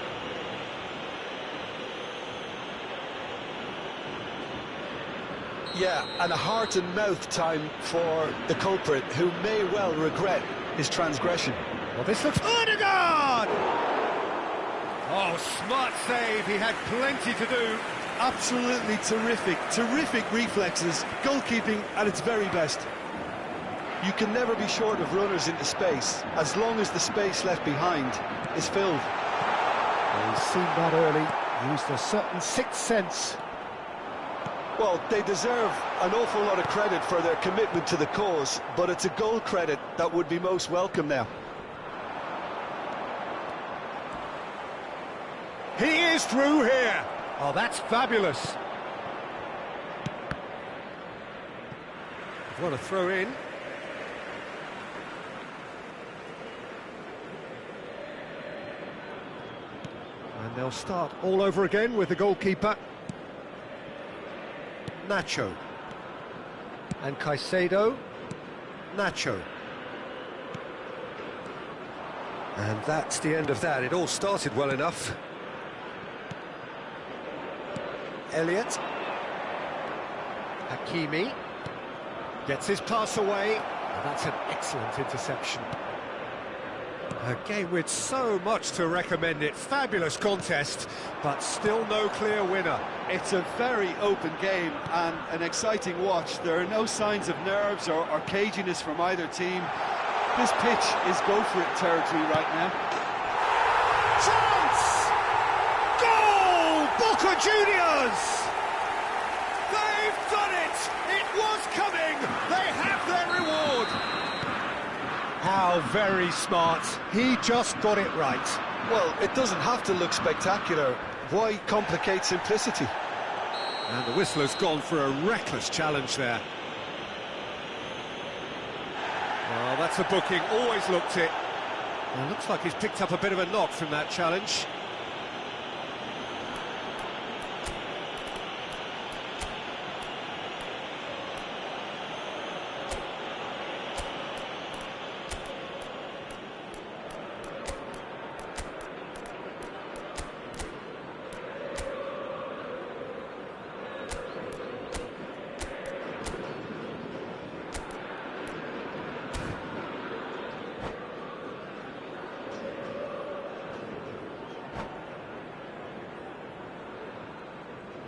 Yeah, and a heart and mouth time for the culprit, who may well regret his transgression. Well, this looks... Odegaard! Oh, smart save. He had plenty to do. Absolutely terrific reflexes, goalkeeping at its very best. You can never be short of runners into space, as long as the space left behind is filled. Well, he's seen that early, used a certain sixth sense. Well, they deserve an awful lot of credit for their commitment to the cause, but it's a goal credit that would be most welcome now. He is through here. Oh, that's fabulous. What a throw in. And they'll start all over again with the goalkeeper. Nacho. And Caicedo. Nacho. And that's the end of that. It all started well enough. Elliott. Hakimi. Gets his pass away. And that's an excellent interception. A game with so much to recommend it. Fabulous contest, but still no clear winner. It's a very open game and an exciting watch. There are no signs of nerves or caginess from either team. This pitch is go-for-it territory right now. Chance! Goal! Boca Juniors! They've done it! It was coming! They have their reward! How very smart. He just got it right. Well, it doesn't have to look spectacular. Why complicate simplicity? And the whistler's gone for a reckless challenge there. Well, that's a booking, always looked it. Well, looks like he's picked up a bit of a knock from that challenge.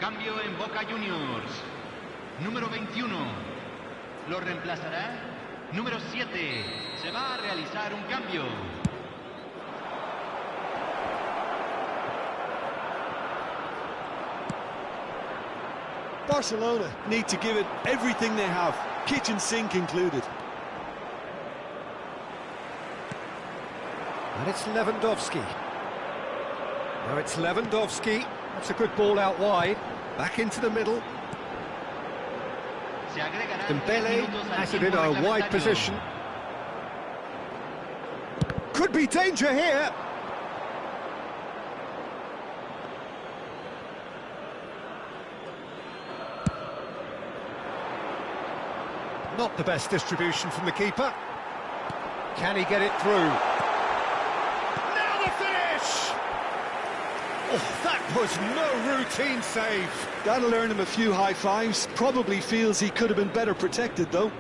Cambio en Boca Juniors. Número 21. Lo reemplazará número 7. Se va a realizar un cambio. Barcelona need to give it everything they have, kitchen sink included. And it's Lewandowski. Now it's Lewandowski. That's a good ball out wide. Back into the middle. Dembele has it in a wide position. Could be danger here. Not the best distribution from the keeper. Can he get it through? Now the finish! Oh, that was no routine save. That'll earn him a few high fives. Probably feels he could have been better protected, though.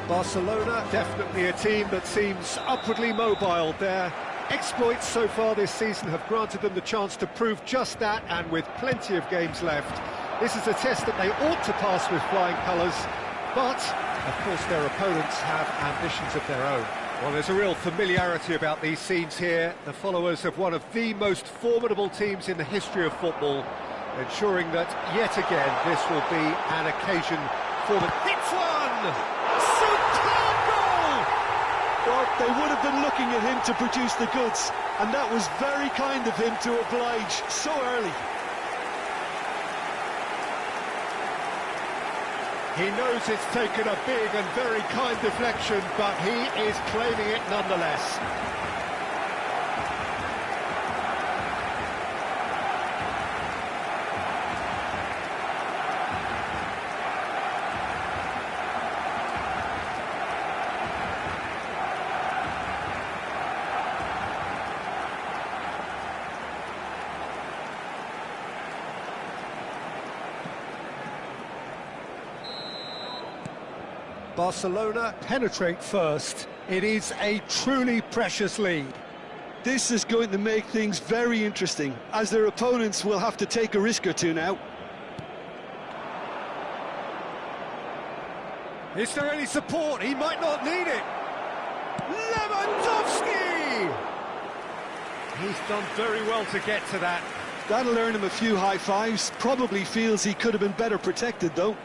Barcelona, definitely a team that seems upwardly mobile. Their exploits so far this season have granted them the chance to prove just that, and with plenty of games left. This is a test that they ought to pass with flying colours, but, of course, their opponents have ambitions of their own. Well, there's a real familiarity about these scenes here, the followers of one of the most formidable teams in the history of football, ensuring that, yet again, this will be an occasion for them. Hits one! Superb goal! Well, they would have been looking at him to produce the goods, and that was very kind of him to oblige so early. He knows it's taken a big and very kind deflection, but he is claiming it nonetheless. Barcelona penetrate first. It is a truly precious lead. This is going to make things very interesting, as their opponents will have to take a risk or two now. Is there any support? He might not need it. Lewandowski! He's done very well to get to that. That'll earn him a few high fives. Probably feels he could have been better protected, though.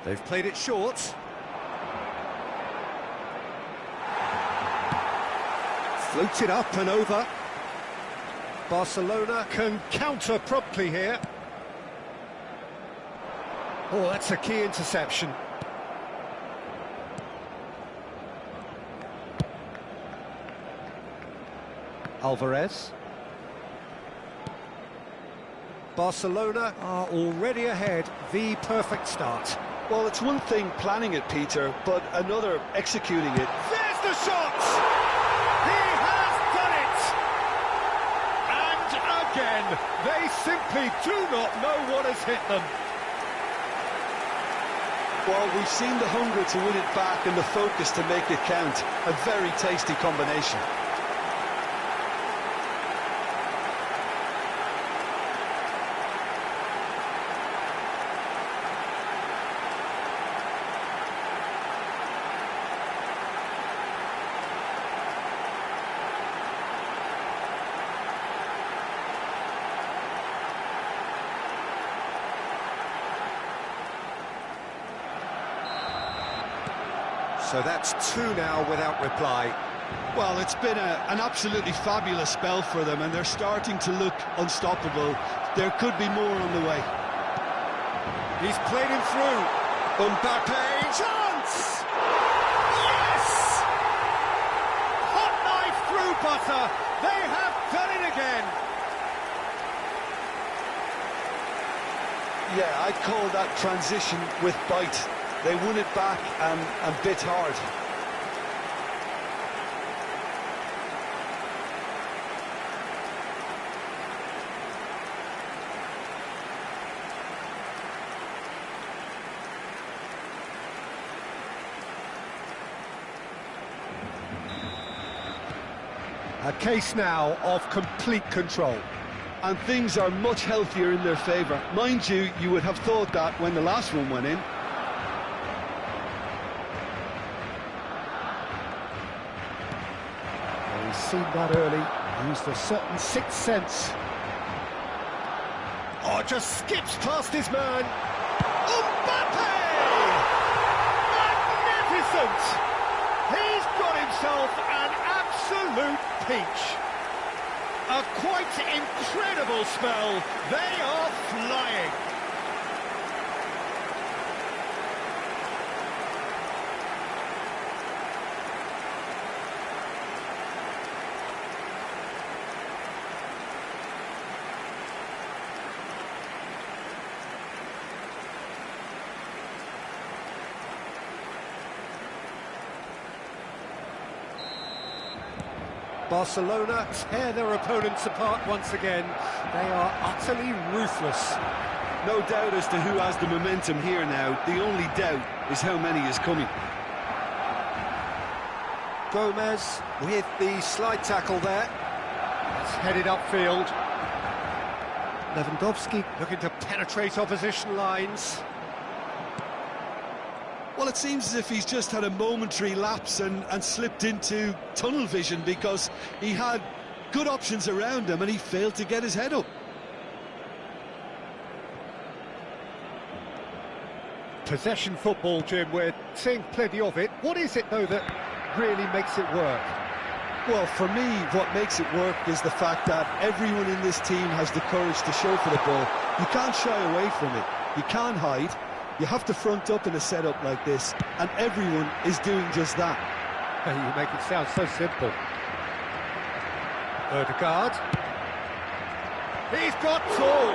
They've played it short. Floated up and over. Barcelona can counter promptly here. Oh, that's a key interception. Alvarez. Barcelona are already ahead. The perfect start. Well, it's one thing planning it, Peter, but another executing it. There's the shot! He has done it! And again, they simply do not know what has hit them. Well, we've seen the hunger to win it back and the focus to make it count. A very tasty combination. So that's two now without reply. Well, it's been an absolutely fabulous spell for them, and they're starting to look unstoppable. There could be more on the way. He's played him through. Mbappe, chance! Yes! Hot knife through butter. They have done it again. Yeah, I'd call that transition with bite. They won it back and bit hard. A case now of complete control. And things are much healthier in their favour. Mind you, you would have thought that when the last one went in. He's seen that early, used a certain sixth sense. Oh, just skips past his man. Mbappe! Magnificent! He's got himself an absolute peach. A quite incredible spell. They are flying. Barcelona tear their opponents apart once again. They are utterly ruthless. No doubt as to who has the momentum here now. The only doubt is how many is coming. Gomez with the slide tackle there. It's headed upfield. Lewandowski looking to penetrate opposition lines. Well, it seems as if he's just had a momentary lapse and slipped into tunnel vision, because he had good options around him and he failed to get his head up. Possession football, Jim, we're seeing plenty of it. What is it, though, that really makes it work? Well, for me, what makes it work is the fact that everyone in this team has the courage to show for the ball. You can't shy away from it. You can't hide. You have to front up in a setup like this, and everyone is doing just that. You make it sound so simple. Ødegaard. He's got tall.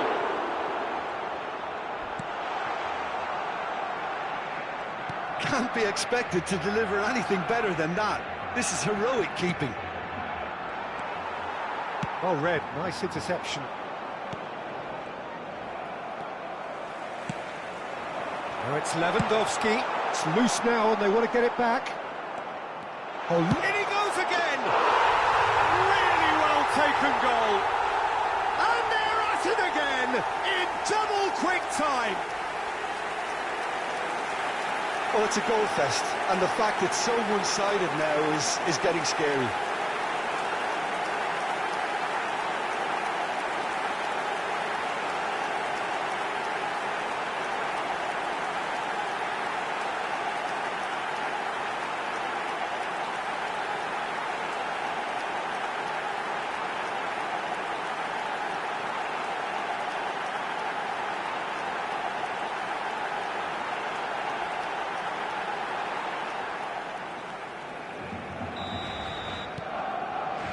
Can't be expected to deliver anything better than that. This is heroic keeping. Well read, nice interception. Now it's Lewandowski. It's loose now and they want to get it back. Oh, in he goes again! Really well taken goal. And they're at it again in double quick time. Well, it's a goal fest, and the fact it's so one-sided now is getting scary.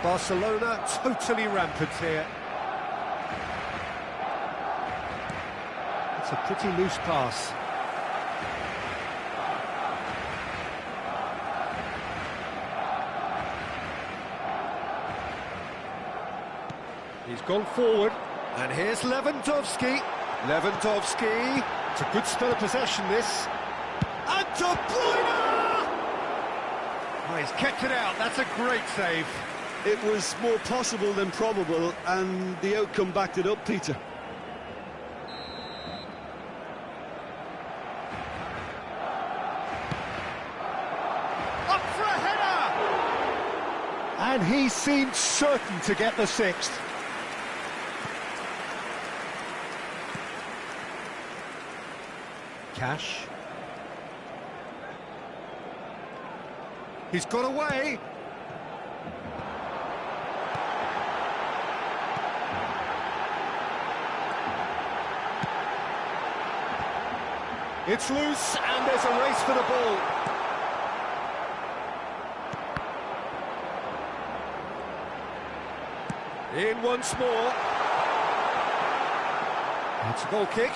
Barcelona totally rampant here. It's a pretty loose pass. He's gone forward, and here's Lewandowski. Lewandowski. It's a good spell of possession, this. And De Bruyne! Oh, he's kept it out. That's a great save. It was more possible than probable, and the outcome backed it up, Peter. Up for a header! And he seemed certain to get the sixth. Cash. He's got away. It's loose, and there's a race for the ball. In once more. It's a goal kick.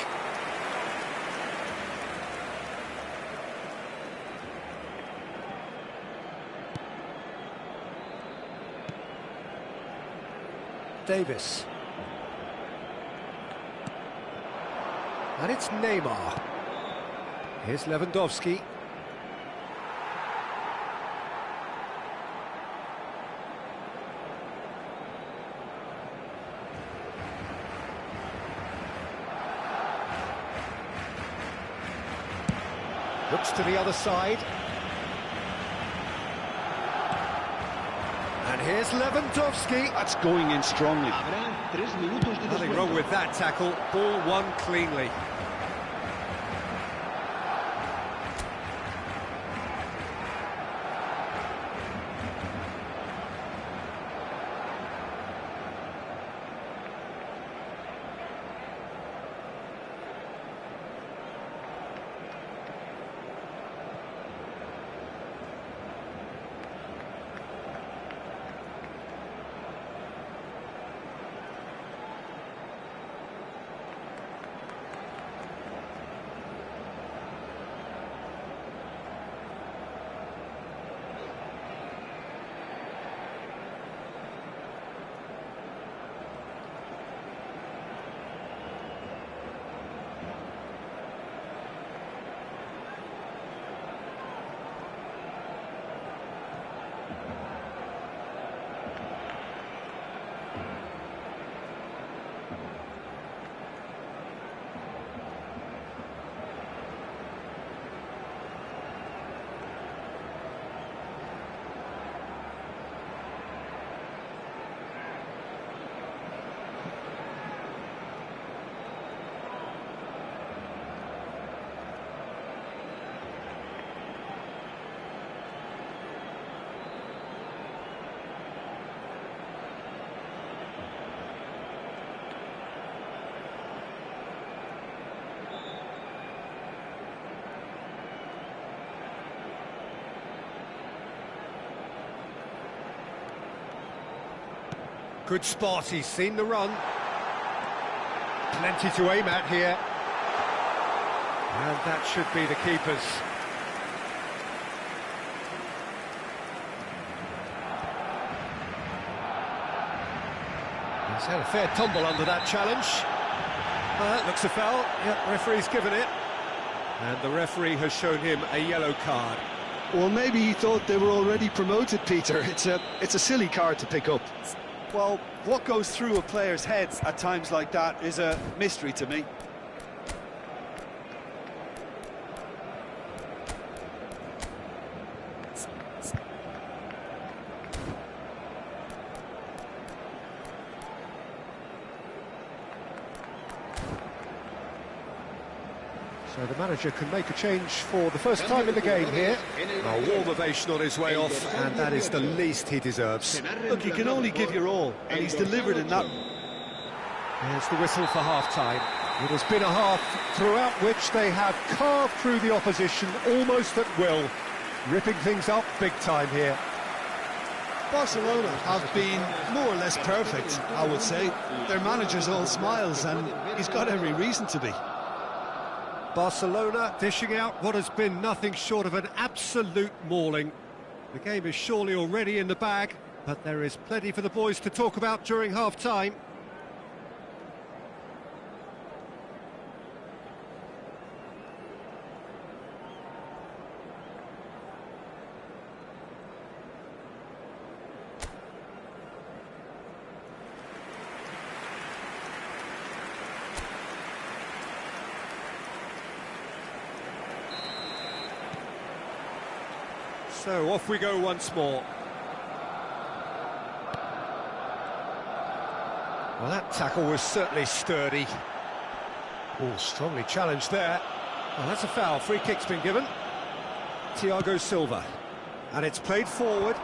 Davis. And it's Neymar. Here's Lewandowski. Looks to the other side. And here's Lewandowski. That's going in strongly. Nothing wrong with that tackle. Ball won cleanly. Good spot, he's seen the run. Plenty to aim at here. And that should be the keeper's. He's had a fair tumble under that challenge. That looks a foul. Yep, referee's given it. And the referee has shown him a yellow card. Well, maybe he thought they were already promoted, Peter. It's a silly card to pick up. Well, what goes through a player's head at times like that is a mystery to me. So the manager can make a change for the first time in the game here. A warm ovation on his way off, and that is the least he deserves. Look, you can only give your all, and he's delivered in that. There's the whistle for half-time. It has been a half throughout which they have carved through the opposition almost at will, ripping things up big time here. Barcelona have been more or less perfect, I would say. Their manager's all smiles, and he's got every reason to be. Barcelona dishing out what has been nothing short of an absolute mauling. The game is surely already in the bag, but there is plenty for the boys to talk about during half-time. So off we go once more. Well, that tackle was certainly sturdy. Oh, strongly challenged there. Well, that's a foul. Free kick's been given. Thiago Silva. And it's played forward.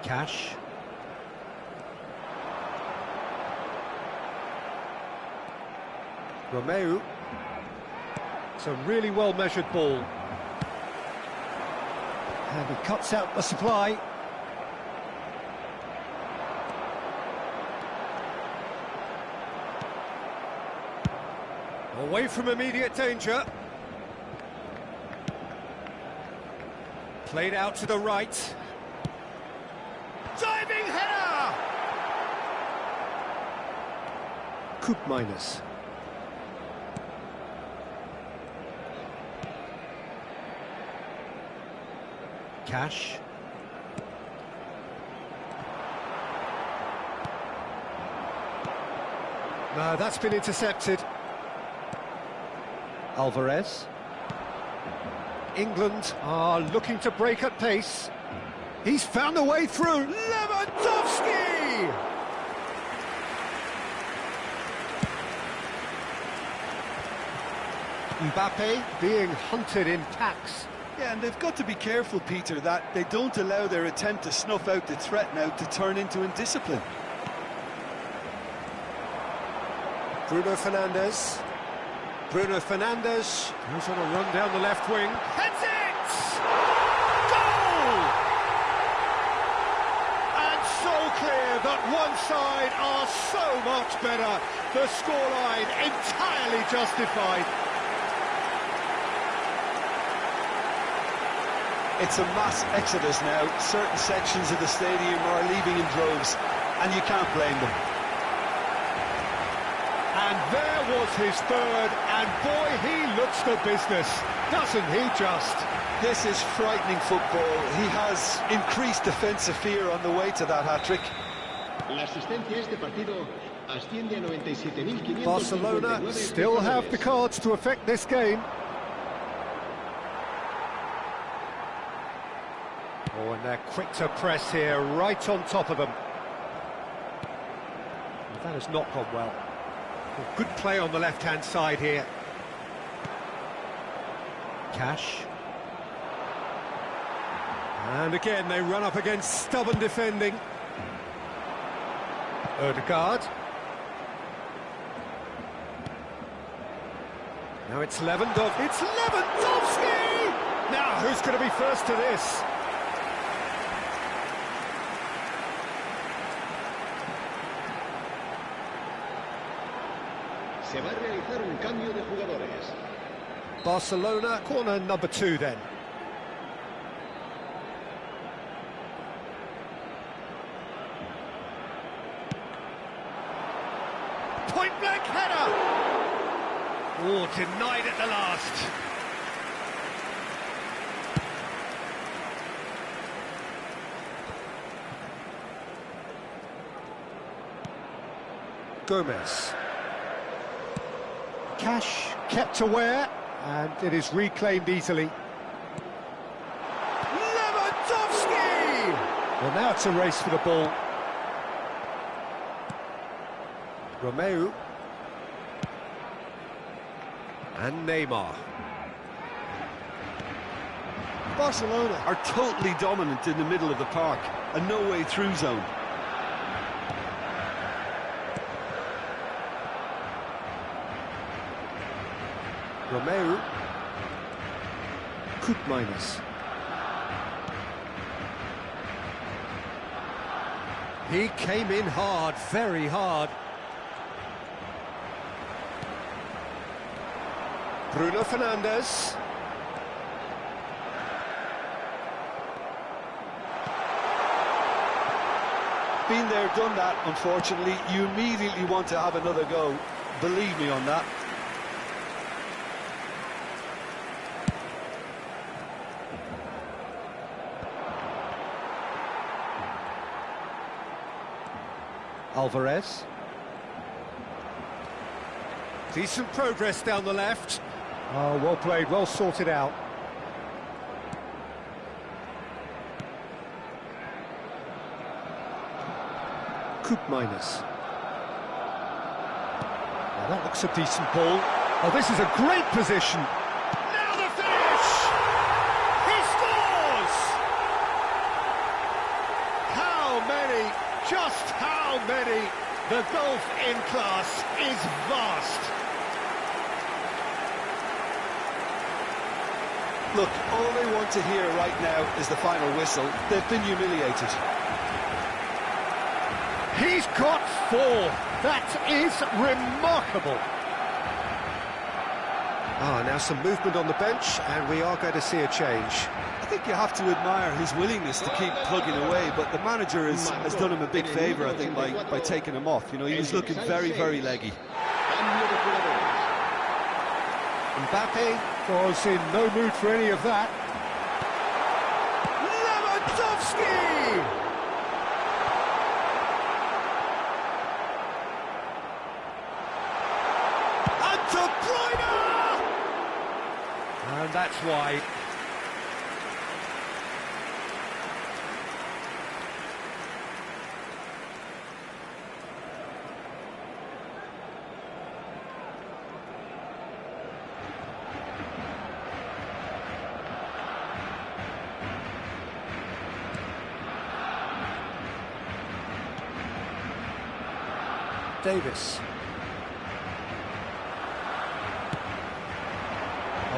Cash. Romeu. It's a really well-measured ball. And he cuts out the supply. Away from immediate danger. Played out to the right. Diving header! Koopmeiners. Cash. No, that's been intercepted. Alvarez. England are looking to break at pace. He's found a way through. Lewandowski! Mbappe being hunted in packs. Yeah, and they've got to be careful, Peter, that they don't allow their attempt to snuff out the threat now to turn into indiscipline. Bruno Fernandes. Bruno Fernandes goes on a run down the left wing. Heads it! Goal! And so clear that one side are so much better. The scoreline entirely justified. It's a mass exodus now. Certain sections of the stadium are leaving in droves, and you can't blame them. And there was his third, and boy, he looks the business, doesn't he just? This is frightening football. He has increased defensive fear on the way to that hat-trick. Barcelona still have the cards to affect this game. Oh, and they're quick to press here, right on top of them. Well, that has not gone well. Well, good play on the left-hand side here. Cash. And again, they run up against stubborn defending. Ødegaard. Now it's Lewandowski. It's Lewandowski! Now, who's going to be first to this? Se va a realizar un cambio de jugadores. Barcelona, corner number 2 then. Point-blank header! Oh, denied at the last. Gomez. Cash kept aware, and it is reclaimed easily. Lewandowski! Well, now it's a race for the ball. Romeu. And Neymar. Barcelona are totally dominant in the middle of the park, a no-way through zone. Romeu. Koopmeiners. He came in hard, very hard. Bruno Fernandes. Been there, done that, unfortunately. You immediately want to have another go. Believe me on that. Alvarez. Decent progress down the left. Oh, well played, well sorted out. Miners. Now that looks a decent ball. Oh, this is a great position. Now the finish! He scores! How many? Just how many? The golf in class is vast. Look, all they want to hear right now is the final whistle. They've been humiliated. He's got 4. That is remarkable. Now some movement on the bench, and we are going to see a change. I think you have to admire his willingness to keep plugging away, but the manager has done him a big favour, I think, by taking him off. You know, he was looking very, very leggy. Mbappe was in no mood for any of that. Lewandowski! And that's why. Davis.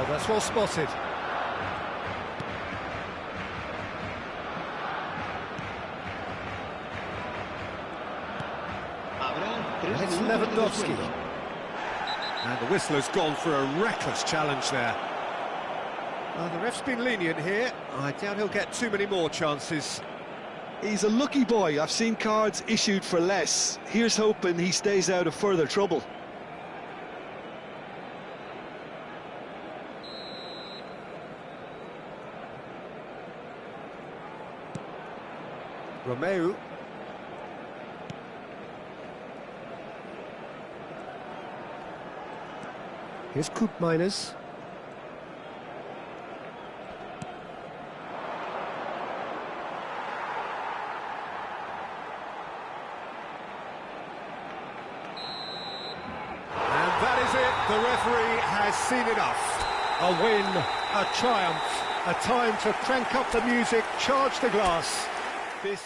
Oh, that's well spotted. And it's Lewandowski. And the whistler's gone for a reckless challenge there. The ref's been lenient here. I doubt he'll get too many more chances. He's a lucky boy. I've seen cards issued for less. Here's hoping he stays out of further trouble. Romeu. Here's Miners. And that is it. The referee has seen enough. A win, a triumph, a time to crank up the music, charge the glass. This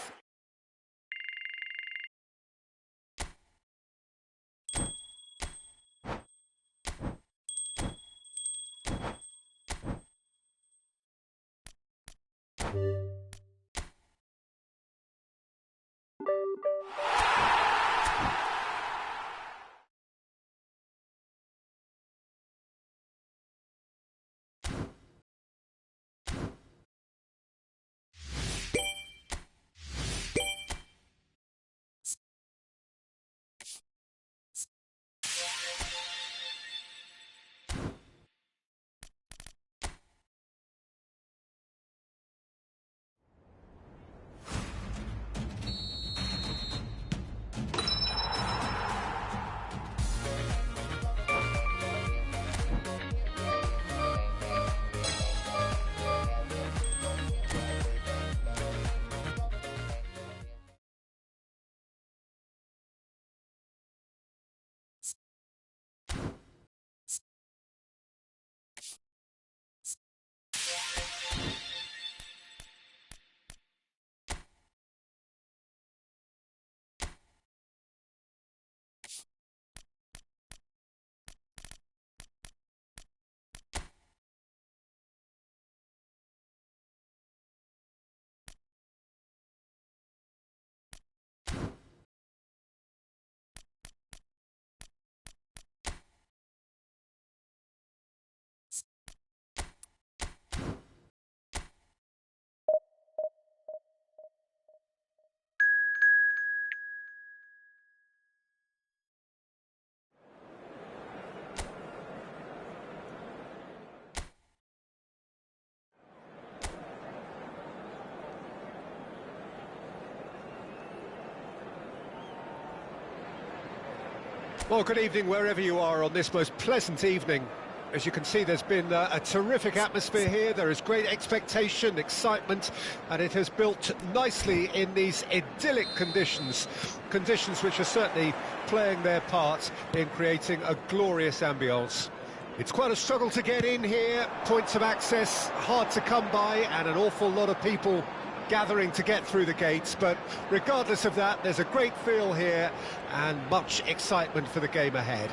Well, good evening wherever you are on this most pleasant evening. As you can see, there's been a terrific atmosphere here. There is great expectation, excitement, and it has built nicely in these idyllic conditions. Conditions which are certainly playing their part in creating a glorious ambience. It's quite a struggle to get in here, points of access hard to come by, and an awful lot of people gathering to get through the gates, but regardless of that, there's a great feel here and much excitement for the game ahead.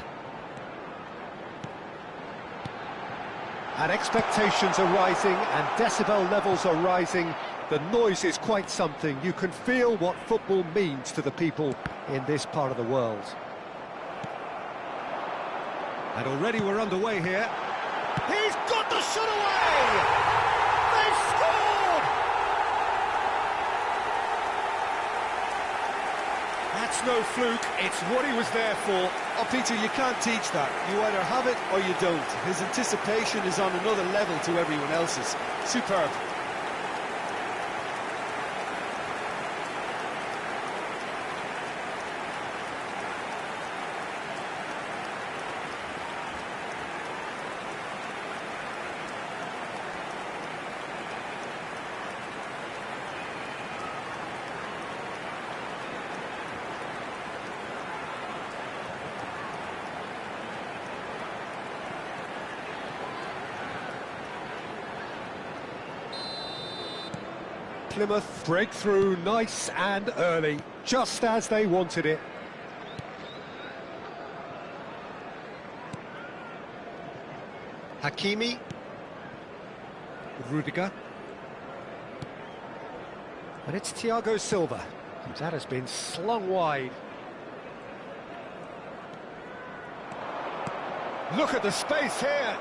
And expectations are rising and decibel levels are rising. The noise is quite something. You can feel what football means to the people in this part of the world. And already we're underway here. He's got the shot away! They've scored! That's no fluke, it's what he was there for. Oh, Peter, you can't teach that. You either have it or you don't. His anticipation is on another level to everyone else's. Superb. Plymouth break through nice and early, just as they wanted it. Hakimi. Rudiger. And it's Thiago Silva. That has been slung wide. Look at the space here.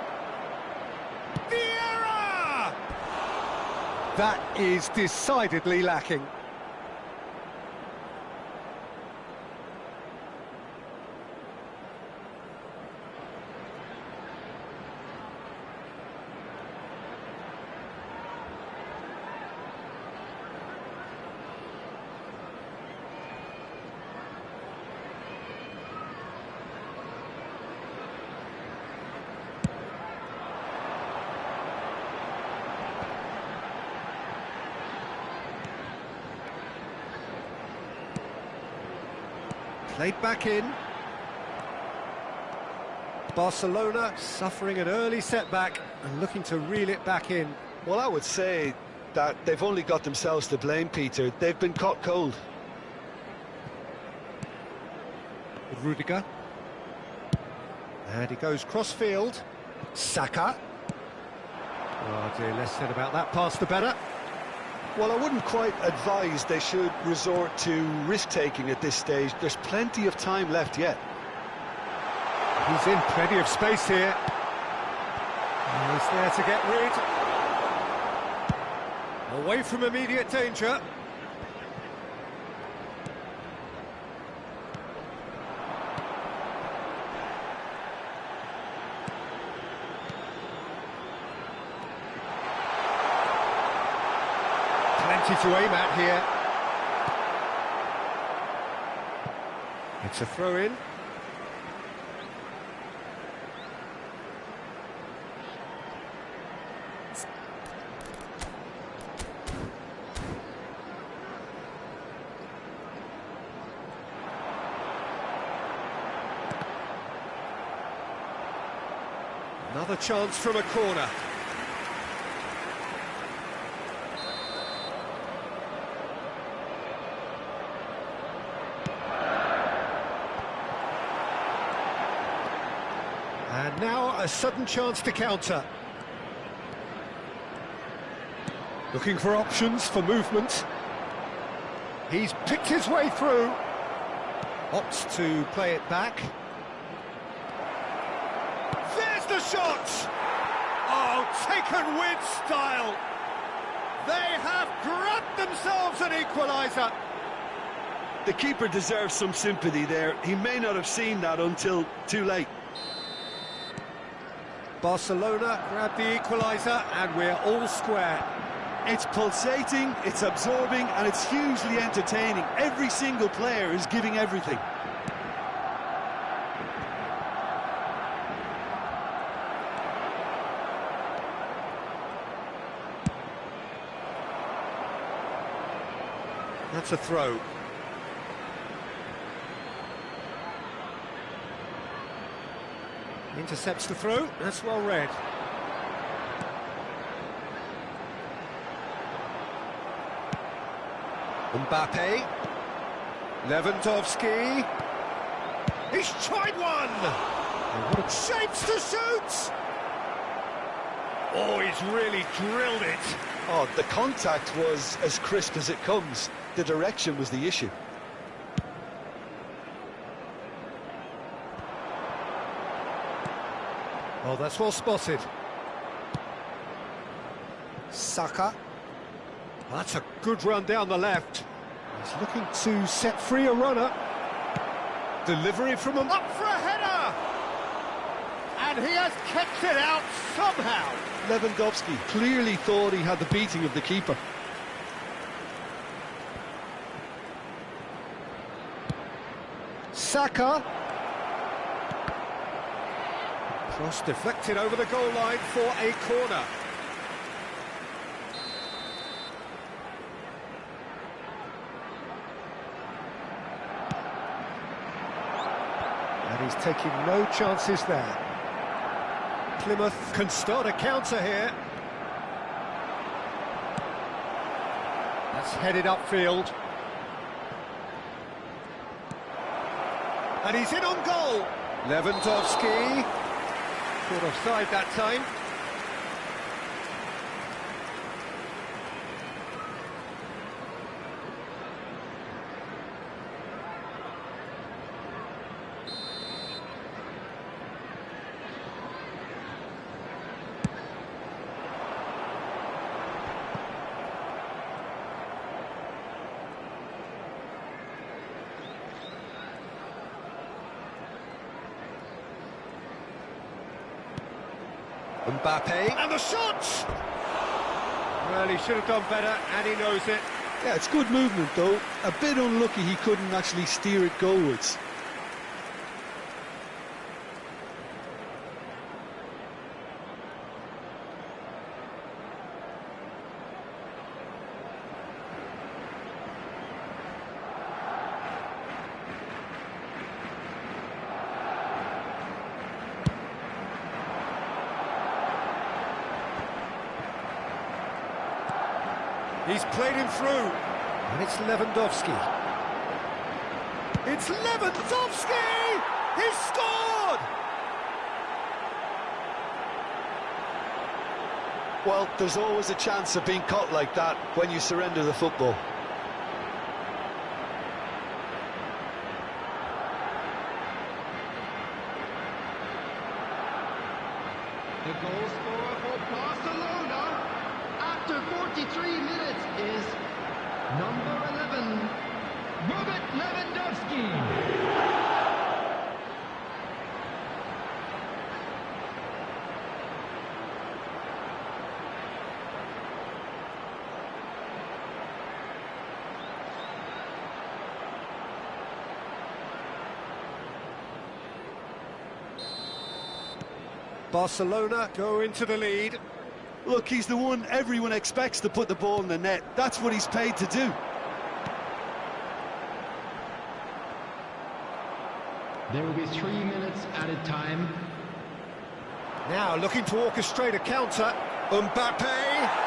That is decidedly lacking. Played back in. Barcelona suffering an early setback and looking to reel it back in. Well, I would say that they've only got themselves to blame, Peter. They've been caught cold. Rudiger. And he goes cross-field. Saka. Oh dear, less said about that pass the better. Well, I wouldn't quite advise they should resort to risk-taking at this stage. There's plenty of time left yet. He's in plenty of space here. And he's there to get rid. Away from immediate danger. Plenty to aim at here. It's a throw-in. Another chance from a corner. And now a sudden chance to counter. Looking for options for movement. He's picked his way through. Opts to play it back. There's the shot! Oh, taken with style. They have grabbed themselves an equaliser. The keeper deserves some sympathy there. He may not have seen that until too late. Barcelona grab the equaliser and we're all square. It's pulsating, it's absorbing, and it's hugely entertaining. Every single player is giving everything. That's a throw. Intercepts the throw. That's well read. Mbappe. Lewandowski. He's tried one! Shapes to shoot! Oh, he's really drilled it. Oh, the contact was as crisp as it comes. The direction was the issue. Oh, that's well spotted. Saka. That's a good run down the left. He's looking to set free a runner. Delivery from him. Up for a header! And he has kept it out somehow. Lewandowski clearly thought he had the beating of the keeper. Saka. Cross deflected over the goal line for a corner. And he's taking no chances there. Plymouth can start a counter here. That's headed upfield. And he's in on goal. Lewandowski. Caught offside that time. Mbappe, and the shot! Well, he should have done better, and he knows it. Yeah, it's good movement, though. A bit unlucky he couldn't actually steer it goalwards. He's played him through, and it's Lewandowski. It's Lewandowski! He's scored! Well, there's always a chance of being caught like that when you surrender the football. The goal scorer for Barcelona after 43 minutes is number 11, Robert Lewandowski. Barcelona go into the lead. Look, he's the one everyone expects to put the ball in the net. That's what he's paid to do. There will be 3 minutes added time. Now looking to orchestrate a counter. Mbappe.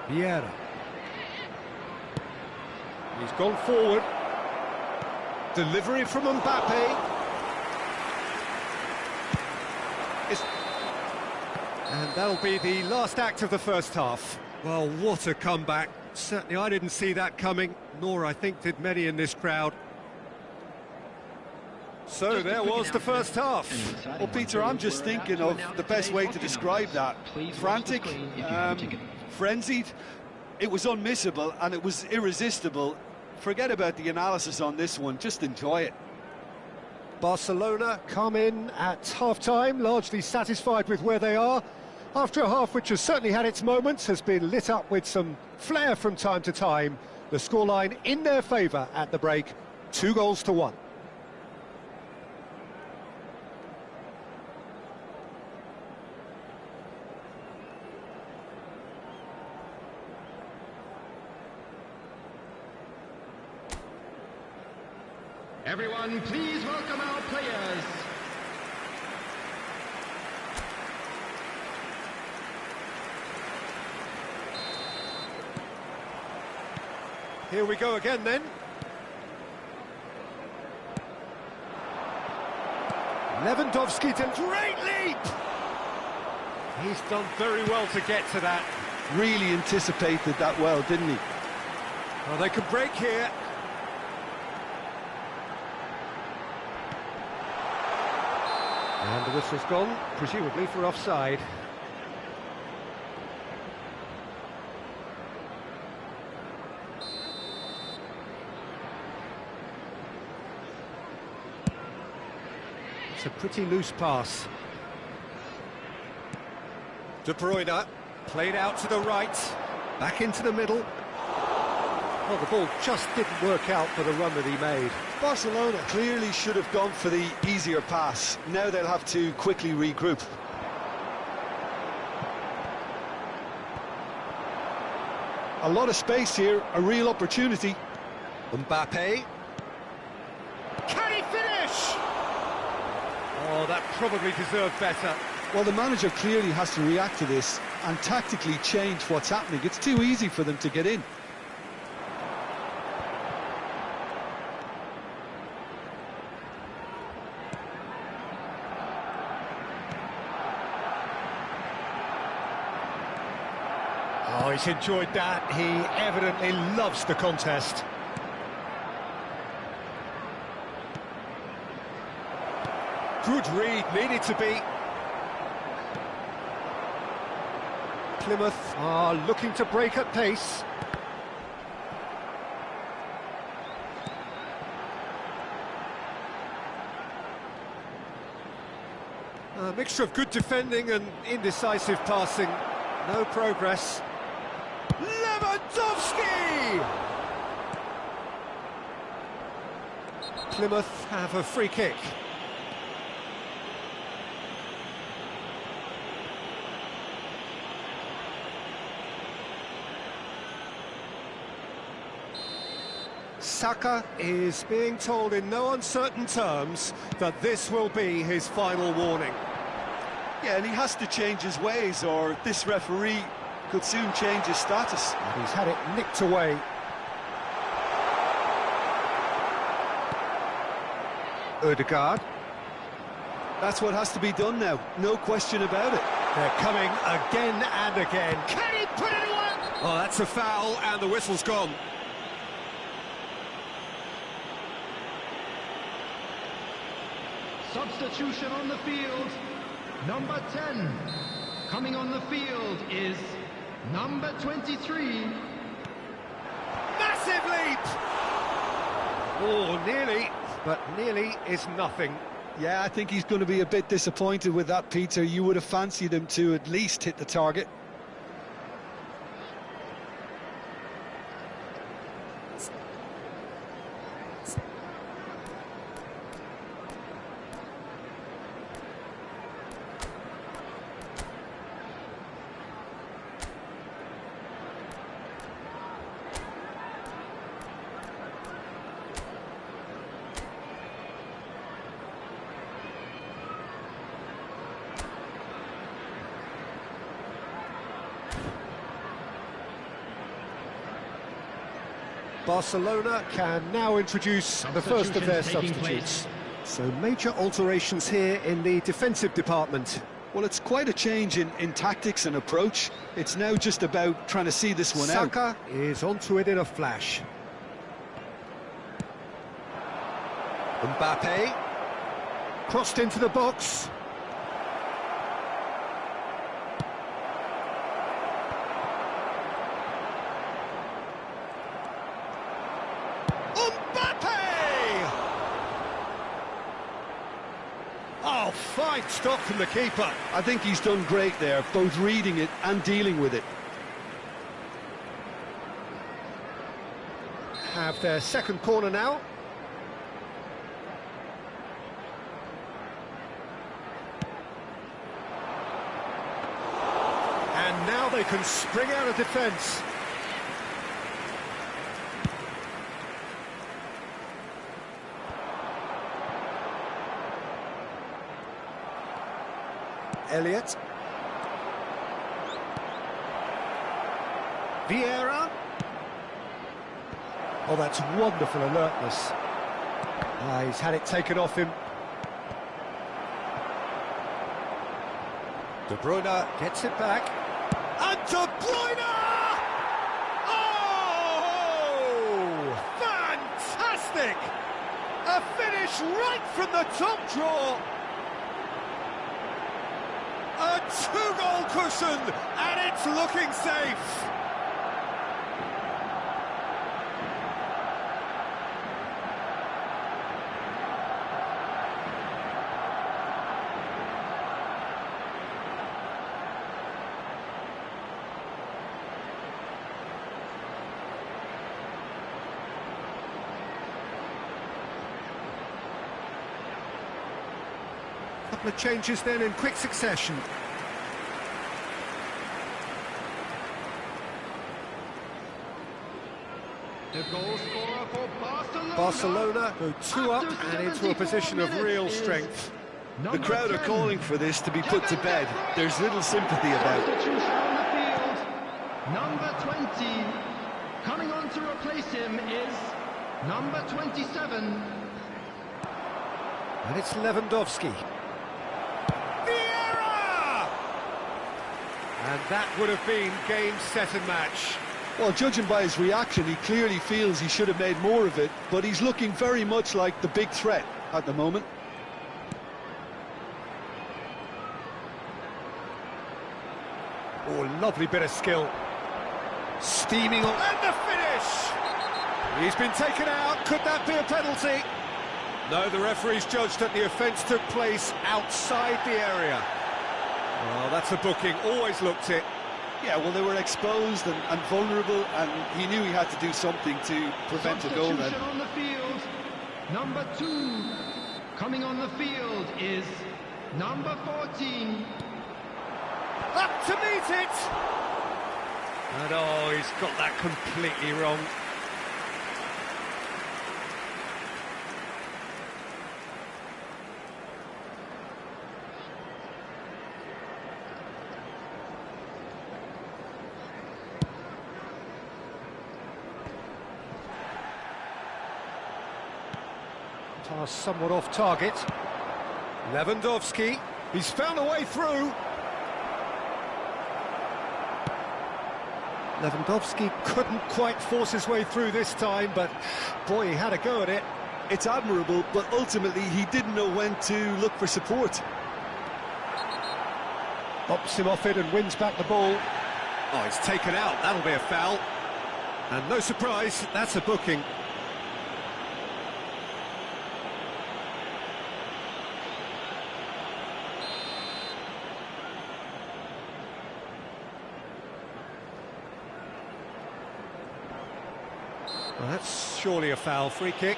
Vieira. He's gone forward. Delivery from Mbappe. And that'll be the last act of the first half. Well, what a comeback. Certainly I didn't see that coming, nor I think did many in this crowd. So there was the first half. Well, Peter, I'm just thinking of the best way to describe that. Frantic, frenzied. It was unmissable and it was irresistible. Forget about the analysis on this one, just enjoy it. Barcelona come in at half-time, largely satisfied with where they are. After a half which has certainly had its moments, has been lit up with some flair from time to time, the scoreline in their favour at the break, 2-1. Everyone, please welcome our players. Here we go again then. Lewandowski to great leap! He's done very well to get to that. Really anticipated that well, didn't he? Well, they could break here. And the whistle's gone, presumably for offside. It's a pretty loose pass. De Bruyne, played out to the right, back into the middle. Well, the ball just didn't work out for the run that he made. Barcelona clearly should have gone for the easier pass. Now they'll have to quickly regroup. A lot of space here, a real opportunity. Mbappe. Can he finish? Oh, that probably deserved better. Well, the manager clearly has to react to this and tactically change what's happening. It's too easy for them to get in. Oh, he's enjoyed that. He evidently loves the contest. Good read, needed to be. Plymouth are looking to break at pace. A mixture of good defending and indecisive passing. No progress. Lewandowski! Plymouth have a free kick. Saka is being told in no uncertain terms that this will be his final warning. Yeah, and he has to change his ways, or this referee could soon change his status. He's had it nicked away. Ødegaard. That's what has to be done now, no question about it. They're coming again and again. Can he put it away? Oh, that's a foul, and the whistle's gone. Substitution on the field. Number 10. Coming on the field is number 23. Massive leap! Oh, nearly, but nearly is nothing. Yeah, I think he's going to be a bit disappointed with that, Peter. You would have fancied him to at least hit the target. Barcelona can now introduce the first of their substitutes. So major alterations here in the defensive department. Well, it's quite a change in tactics and approach. It's now just about trying to see this one out. Saka is onto it in a flash. Mbappe. Crossed into the box. fine stop from the keeper. I think he's done great there, both reading it and dealing with it. Have their second corner now. And now they can spring out of defence. Elliott. Vieira. Oh, that's wonderful alertness. He's had it taken off him. De Bruyne gets it back. And De Bruyne! Oh! Fantastic! A finish right from the top draw. A two-goal cushion, and it's looking safe. Couple of changes then in quick succession. The goal scorer for Barcelona. Barcelona go 2 up and into a position of real strength. The crowd are calling for this to be put to bed. There's little sympathy about it. On the field, number 20. Coming on to replace him is number 27. And it's Lewandowski. Vieira! And that would have been game, set and match. Well, judging by his reaction, he clearly feels he should have made more of it, but he's looking very much like the big threat at the moment. Oh, lovely bit of skill. Steaming on. And the finish! He's been taken out. Could that be a penalty? No, the referee's judged that the offence took place outside the area. Oh, that's a booking. Always looked it. Yeah, well, they were exposed and vulnerable, and he knew he had to do something to prevent a goal then. Substitution on the field, number 2. Coming on the field is number 14. Up to meet it! And oh, he's got that completely wrong. Pass somewhat off target. Lewandowski, he's found a way through. Lewandowski couldn't quite force his way through this time, but boy, he had a go at it. It's admirable, but ultimately he didn't know when to look for support. Bops him off it and wins back the ball. Oh, it's taken out. That'll be a foul. And no surprise, that's a booking. Well, that's surely a foul. Free kick.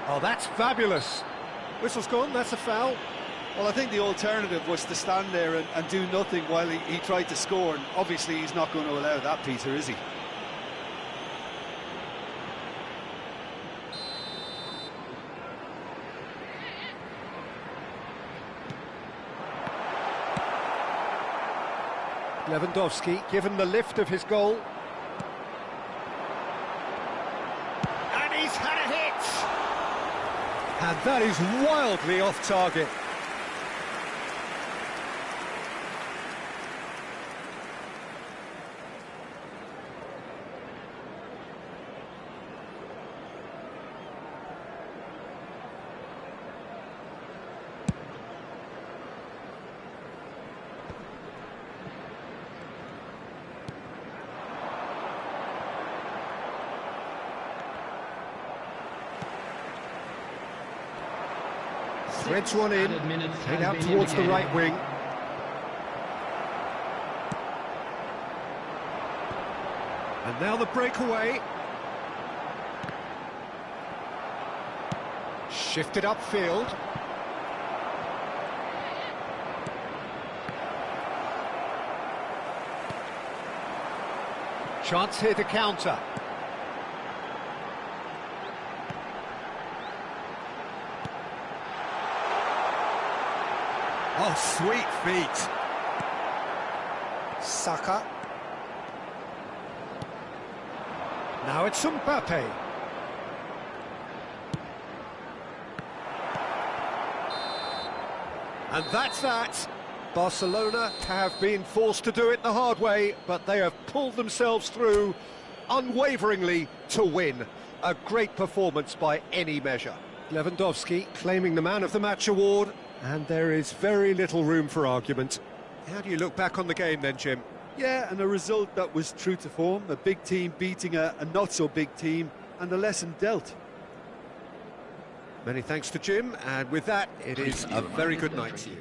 Oh, that's fabulous. Whistle's gone, that's a foul. Well, I think the alternative was to stand there and do nothing while he tried to score, and obviously he's not going to allow that, Peter, is he? Lewandowski, given the lift of his goal. And he's had a hit! And that is wildly off target. Threads one in, added minutes played has out been towards the indicated. right wing. And now the breakaway. Shifted upfield. Chance here to counter. Oh, sweet feet. Saka. Now it's Mbappe. And that's that. Barcelona have been forced to do it the hard way, but they have pulled themselves through unwaveringly to win. A great performance by any measure. Lewandowski claiming the Man of the Match award, and there is very little room for argument. How do you look back on the game then, Jim? Yeah, and a result that was true to form. A big team beating a not-so-big team, and a lesson dealt. Many thanks to Jim, and with that, it is a very good night to you.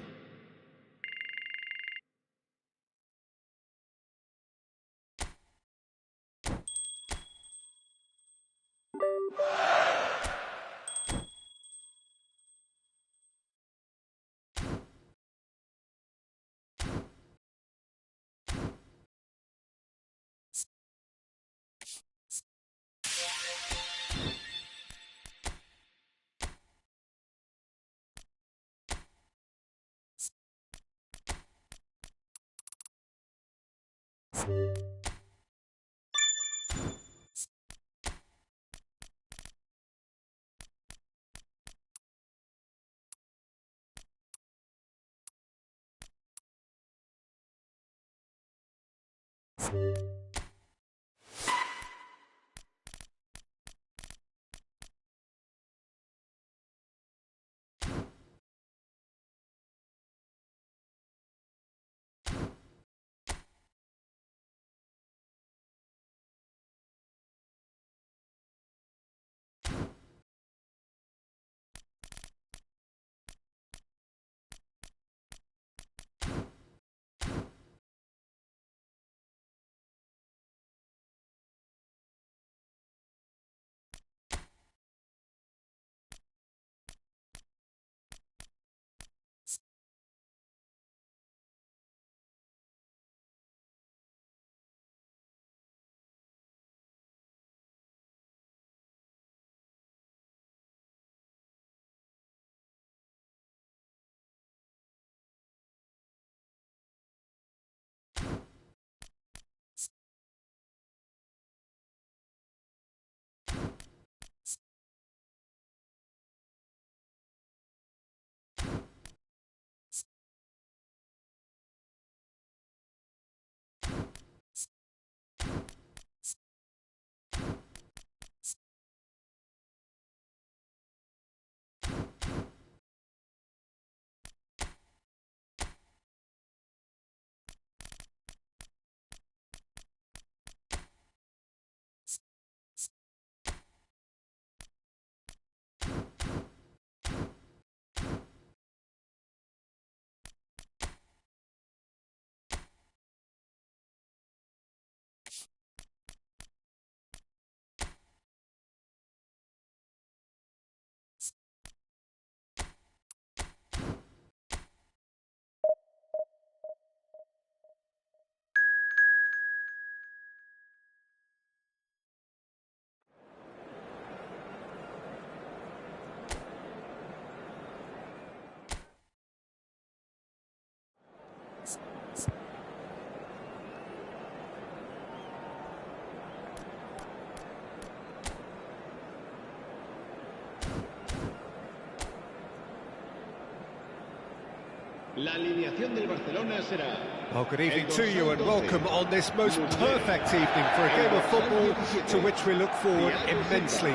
La alineación del Barcelona será... Well, good evening to you and welcome on this most perfect evening for a game of football to which we look forward immensely.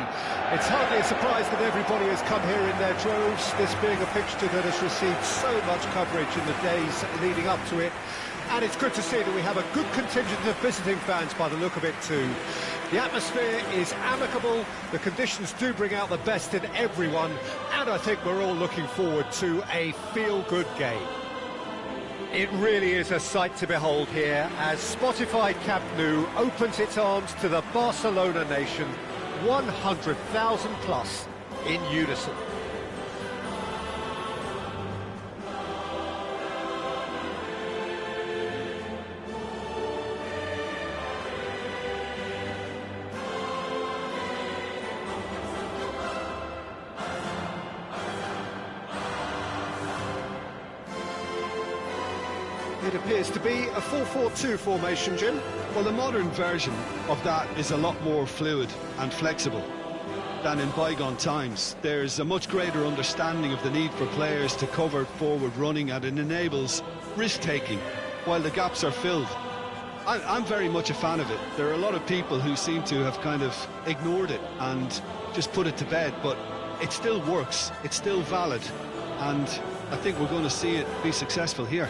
It's hardly a surprise that everybody has come here in their droves, this being a fixture that has received so much coverage in the days leading up to it. And it's good to see that we have a good contingent of visiting fans by the look of it too. The atmosphere is amicable, the conditions do bring out the best in everyone, and I think we're all looking forward to a feel-good game. It really is a sight to behold here as Spotify Camp Nou opens its arms to the Barcelona nation, 100,000 plus in unison. It appears to be a 4-4-2 formation, Jim. Well, the modern version of that is a lot more fluid and flexible than in bygone times. There's a much greater understanding of the need for players to cover forward running, and it enables risk-taking while the gaps are filled. I'm very much a fan of it. There are a lot of people who seem to have kind of ignored it and just put it to bed, but it still works, it's still valid, and I think we're going to see it be successful here.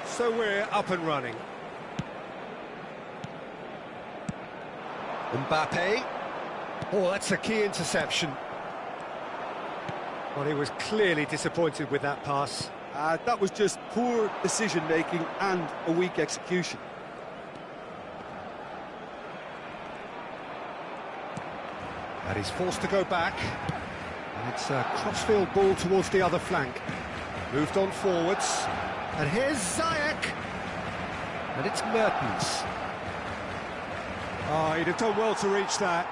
So we're up and running. Mbappe. Oh, that's a key interception. Well, he was clearly disappointed with that pass. That was just poor decision-making and a weak execution. And he's forced to go back. And it's a crossfield ball towards the other flank. Moved on forwards. And here's Ziyech. And it's Mertens. Oh, he'd have done well to reach that.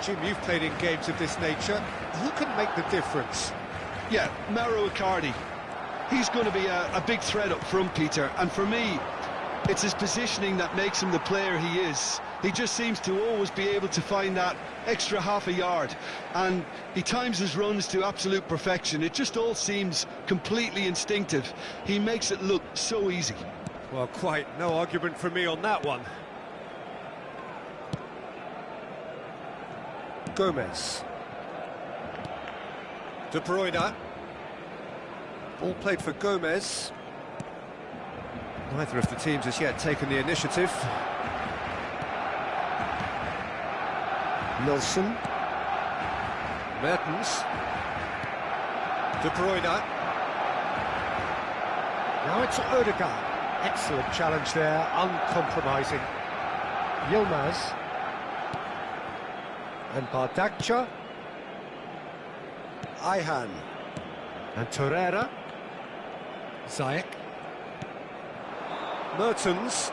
Jim, you've played in games of this nature. Who can make the difference? Yeah, Mauro Icardi. He's going to be a big threat up front, Peter. And for me, it's his positioning that makes him the player he is. He just seems to always be able to find that extra half a yard. And he times his runs to absolute perfection. It just all seems completely instinctive. He makes it look so easy. Well, quite no argument from me on that one. Gomez. De Bruyne. Ball played for Gomez. Neither of the teams has yet taken the initiative. Nelson. Mertens. De Bruyne. Now it's Odegaard. Excellent challenge there, uncompromising. Yilmaz. And Bardakcha. Ayhan. And Torreira. Ziyech. Mertens.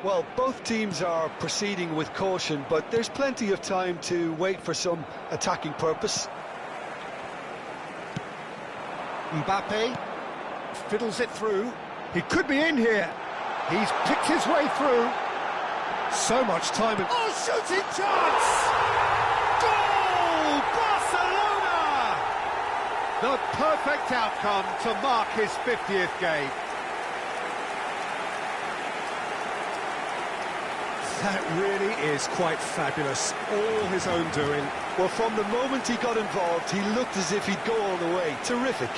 Well, both teams are proceeding with caution, but there's plenty of time to wait for some attacking purpose. Mbappe fiddles it through. He could be in here. He's picked his way through. So much time. And oh, shooting chance! Goal! Barcelona! The perfect outcome to mark his 50th game. That really is quite fabulous. All his own doing. Well, from the moment he got involved, he looked as if he'd go all the way. Terrific.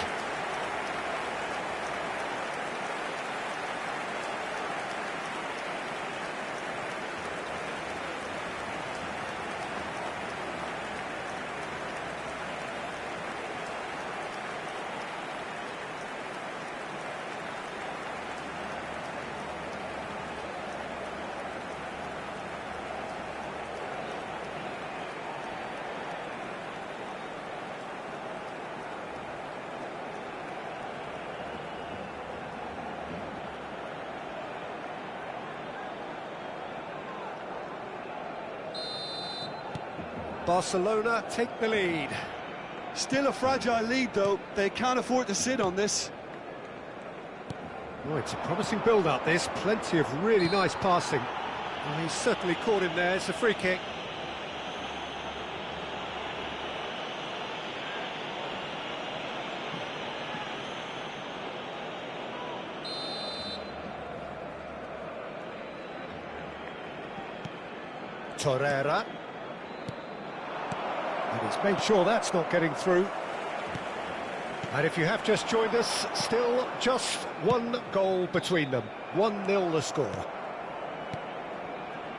Barcelona take the lead. Still a fragile lead, though. They can't afford to sit on this. Oh, it's a promising build-up, this. Plenty of really nice passing. Oh, he's certainly caught him there. It's a free kick. Torreira. And he's made sure that's not getting through. And if you have just joined us, still just one goal between them. 1-0 the score.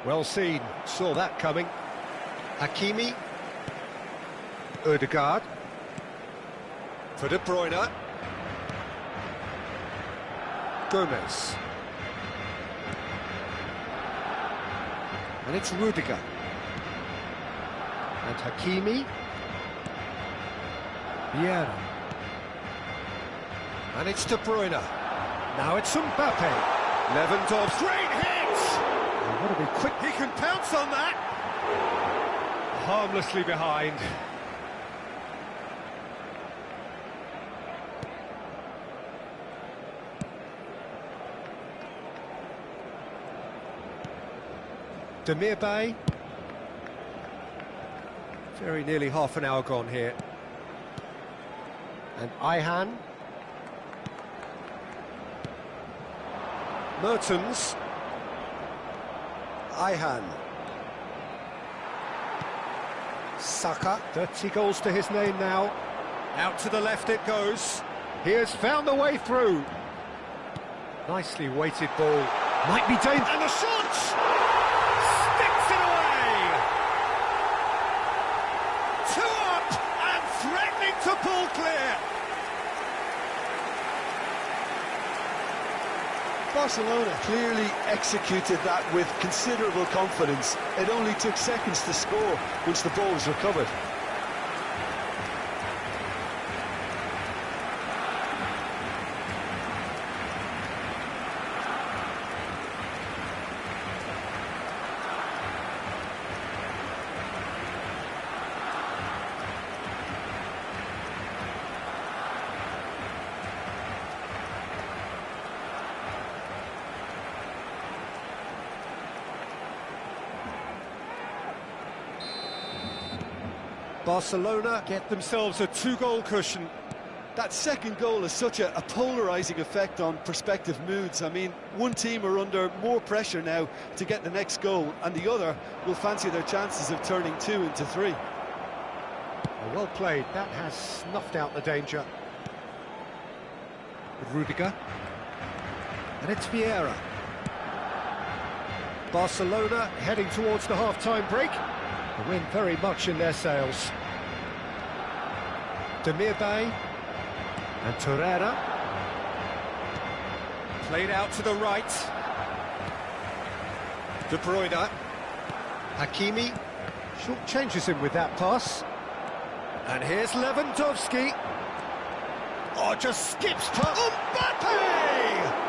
Well seen, saw that coming. Hakimi. Ødegaard. For De Bruyne. Gomez. And it's Rudiger. And Hakimi. Vieira. And it's De Bruyne. Now it's Mbappe. Lewandowski. Great hit! Oh, what a be quick. He can pounce on that. Harmlessly behind. Demirbay. Very nearly half an hour gone here. And Ayhan. Mertens. Ayhan. Saka. 30 goals to his name now. Out to the left it goes. He has found the way through. Nicely weighted ball. Might be dangerous. And the shot! Sticks it away! 2 up and threatening to pull clear. Barcelona clearly executed that with considerable confidence. It only took seconds to score once the ball was recovered. Barcelona get themselves a 2-goal cushion. That second goal has such a polarising effect on prospective moods. I mean, one team are under more pressure now to get the next goal, and the other will fancy their chances of turning 2 into 3. Oh, well played. That has snuffed out the danger. Rudiger. And it's Vieira. Barcelona heading towards the half-time break. The wind very much in their sails. Demirbay and Torreira. Played out to the right. De Bruyne. Hakimi. Short changes him with that pass. And here's Lewandowski. Oh, just skips past Mbappe!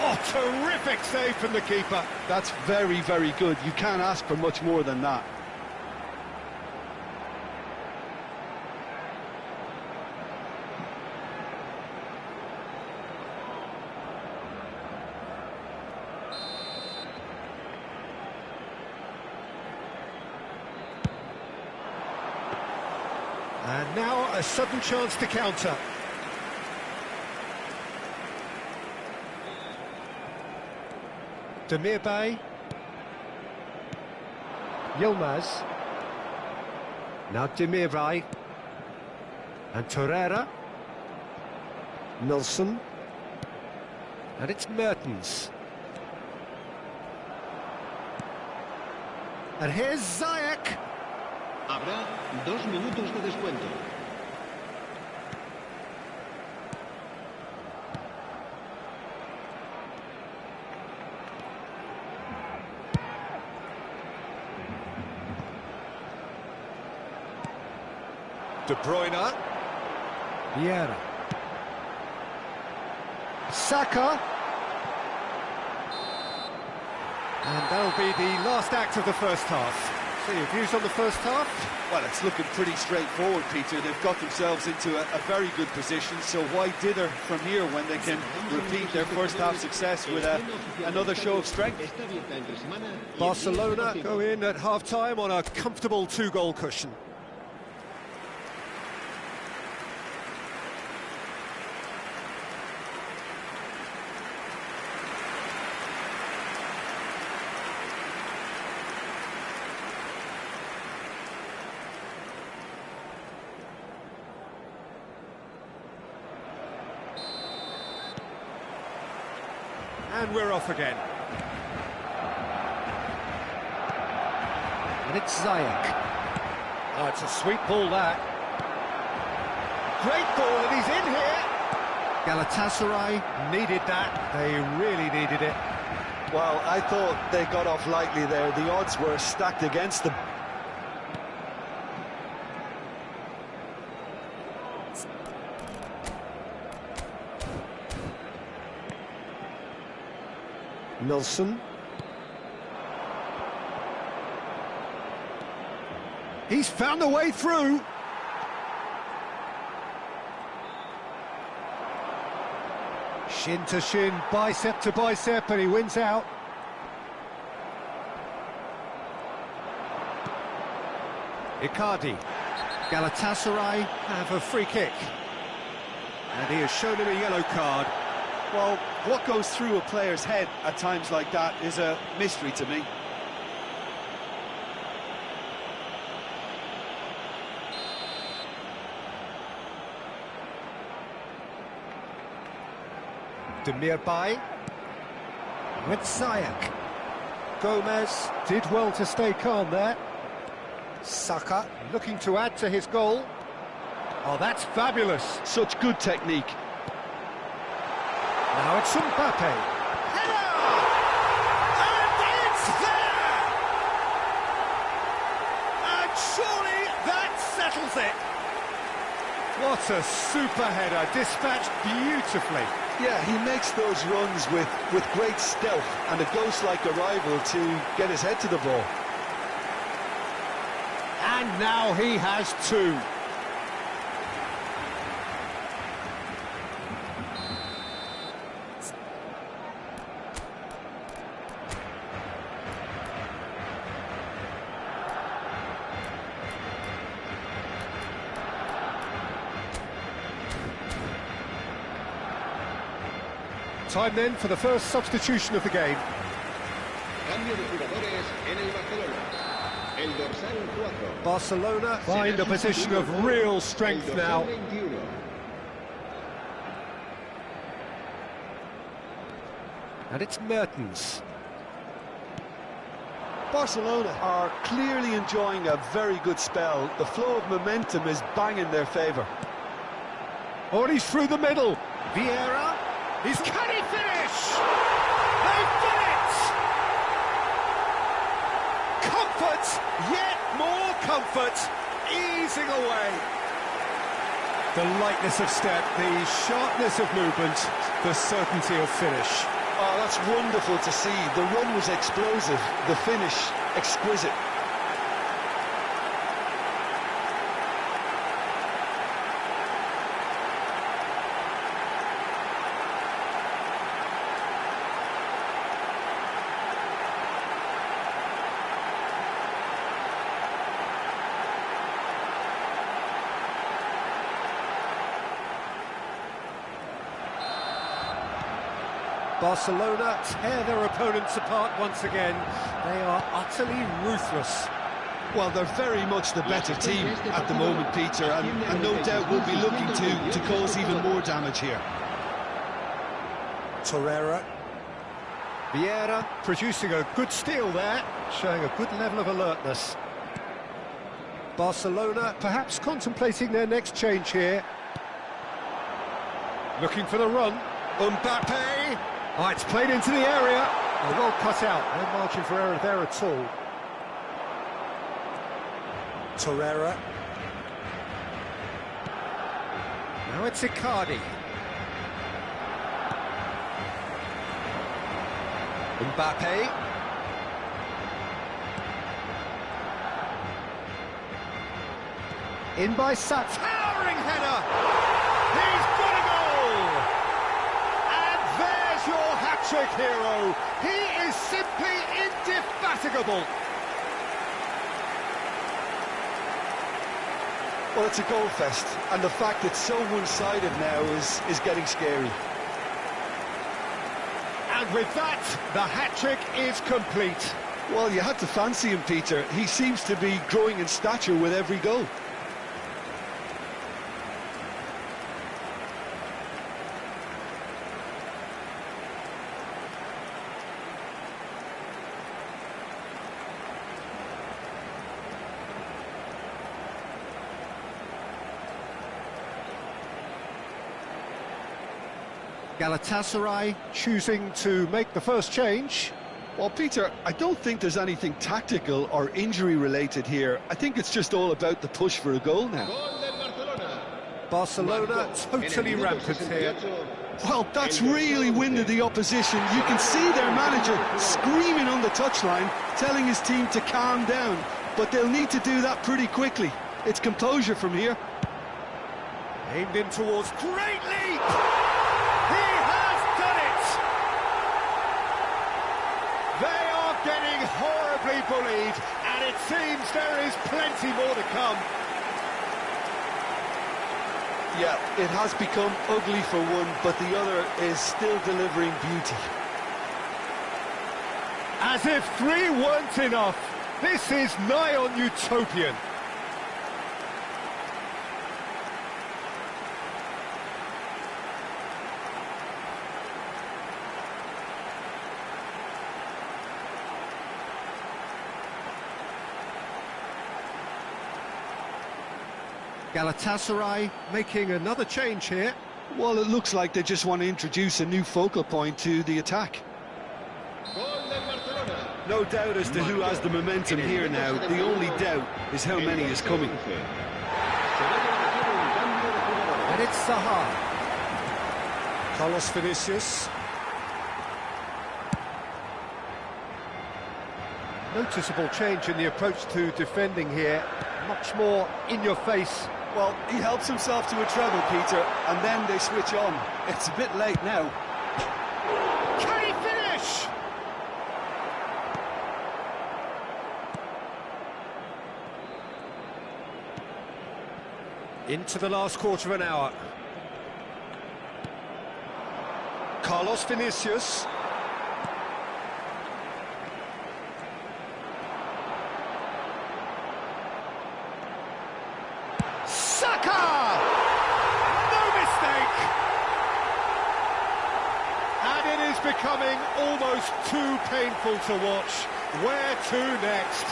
Oh, terrific save from the keeper. That's very, very good. You can't ask for much more than that. And now a sudden chance to counter. Demirbay. Yilmaz. Now Demirbay. And Torreira. Nilsson. And it's Mertens. And here's Ziyech. Habrá 2 minutos de descuento. De Bruyne. Vieira. Saka. And that'll be the last act of the first half. So your views on the first half? Well, it's looking pretty straightforward, Peter. They've got themselves into a very good position, so why dither from here when they can repeat their first half success with another show of strength? Barcelona go in at half-time on a comfortable 2-goal cushion. And we're off again. And it's Ziyech. Oh, it's a sweet ball, that. Great ball, and he's in here. Galatasaray needed that. They really needed it. Well, I thought they got off lightly there. The odds were stacked against them. Nelson. He's found a way through. Shin to shin, bicep to bicep, and he wins out. Icardi. Galatasaray have a free kick. And he has shown him a yellow card. Well, what goes through a player's head at times like that is a mystery to me. Demirbay with Ziyech. Gomez did well to stay calm there. Saka looking to add to his goal. Oh, that's fabulous. Such good technique. Now it's Mbappe. Header! And it's there! And surely that settles it. What a super header, dispatched beautifully. Yeah, he makes those runs with great stealth and a ghost-like arrival to get his head to the ball. And now he has two. Time then for the first substitution of the game. Cambio de jugadores en el Barcelona. El dorsal 4. Barcelona find a position of real strength now. And it's Mertens. Barcelona are clearly enjoying a very good spell. The flow of momentum is bang in their favour. Oh, and he's through the middle. Vieira. Can he finish? They've done it! Comfort, yet more comfort, easing away. The lightness of step, the sharpness of movement, the certainty of finish. Oh, that's wonderful to see. The run was explosive, the finish exquisite. Barcelona tear their opponents apart once again. They are utterly ruthless. Well, they're very much the better team at the moment, Peter, and no doubt will be looking to cause even more damage here. Torreira. Vieira producing a good steal there, showing a good level of alertness. Barcelona perhaps contemplating their next change here. Looking for the run. Mbappe. Oh, it's played into the area. Oh, well cut out. No margin for error there at all. Torreira. Now it's Icardi. Mbappe. In by Sat. Towering header! He's got a goal! And there's your hat-trick hero. He is simply indefatigable. Well, it's a goal fest, and the fact it's so one-sided now is getting scary. And with that, the hat-trick is complete. Well, you had to fancy him, Peter. He seems to be growing in stature with every goal. Galatasaray choosing to make the first change. Well, Peter, I don't think there's anything tactical or injury-related here. I think it's just all about the push for a goal now. Barcelona totally rampant here. Well, that's really winded the opposition. You can see their manager screaming on the touchline, telling his team to calm down. But they'll need to do that pretty quickly. It's composure from here. Aimed in towards, great leap! He has done it! They are getting horribly bullied, and it seems there is plenty more to come. Yeah, it has become ugly for one, but the other is still delivering beauty. As if 3 weren't enough, this is nigh on utopian. Galatasaray making another change here. Well, it looks like they just want to introduce a new focal point to the attack. No doubt as to who has the momentum here now. The only doubt is how many is coming. And it's Zaha. Carlos Vinicius. Noticeable change in the approach to defending here. Much more in your face. Well, he helps himself to a treble, Peter, and then they switch on. It's a bit late now. Can he finish? Into the last quarter of an hour. Carlos Vinicius. Becoming almost too painful to watch. Where to next?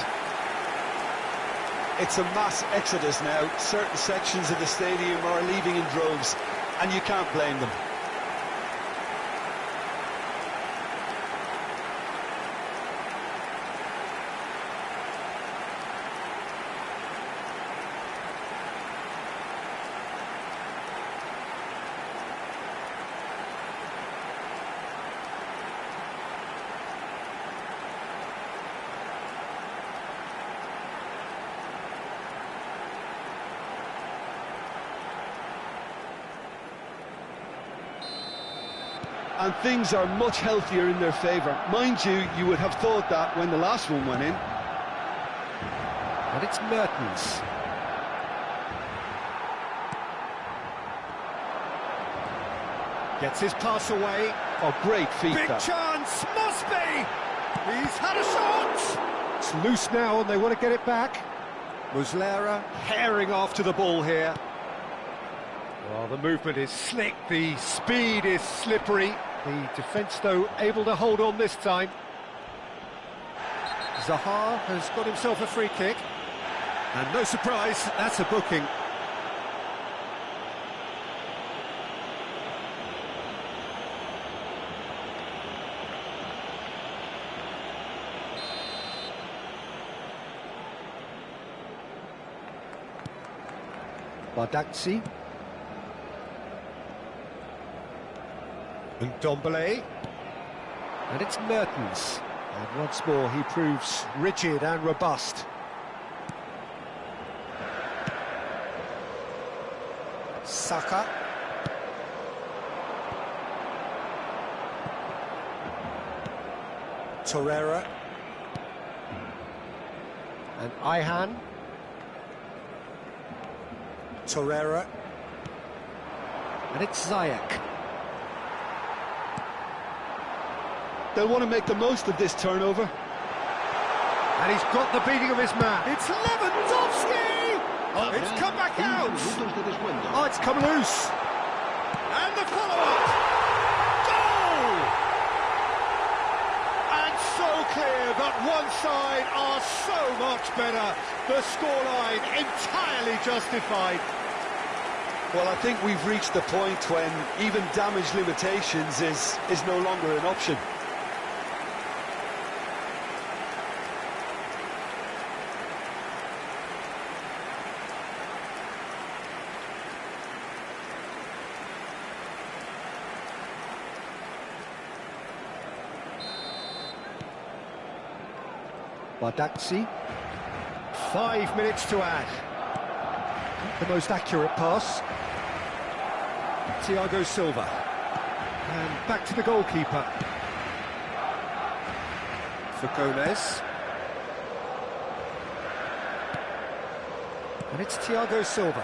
It's a mass exodus now. Certain sections of the stadium are leaving in droves, and you can't blame them. And things are much healthier in their favour. Mind you, you would have thought that when the last one went in. And it's Mertens. Gets his pass away. Oh, great feet. Big chance, must be! He's had a shot! It's loose now and they want to get it back. Muslera herring after the ball here. Well, the movement is slick, the speed is slippery. The defence, though, able to hold on this time. Zaha has got himself a free kick. And no surprise, that's a booking. Bardakci. And Ndombele. And it's Mertens. And once more he proves rigid and robust. Saka. Torreira. And Ihan. Torreira. And it's Ziyech. They'll want to make the most of this turnover. And he's got the beating of his man. It's Lewandowski! Oh, it's come back out! Oh, it's come loose. And the follow-up! Goal! And so clear that one side are so much better. The scoreline entirely justified. Well, I think we've reached the point when even damage limitations is no longer an option. Bardakci. 5 minutes to add. The most accurate pass. Thiago Silva. And back to the goalkeeper. For Gomez. And it's Thiago Silva.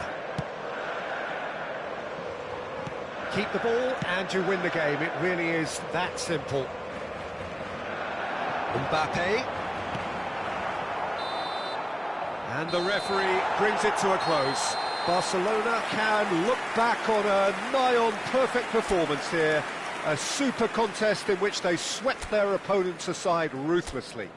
Keep the ball and you win the game. It really is that simple. Mbappe. And the referee brings it to a close. Barcelona can look back on a nigh-on perfect performance here. A super contest in which they swept their opponents aside ruthlessly.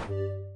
you.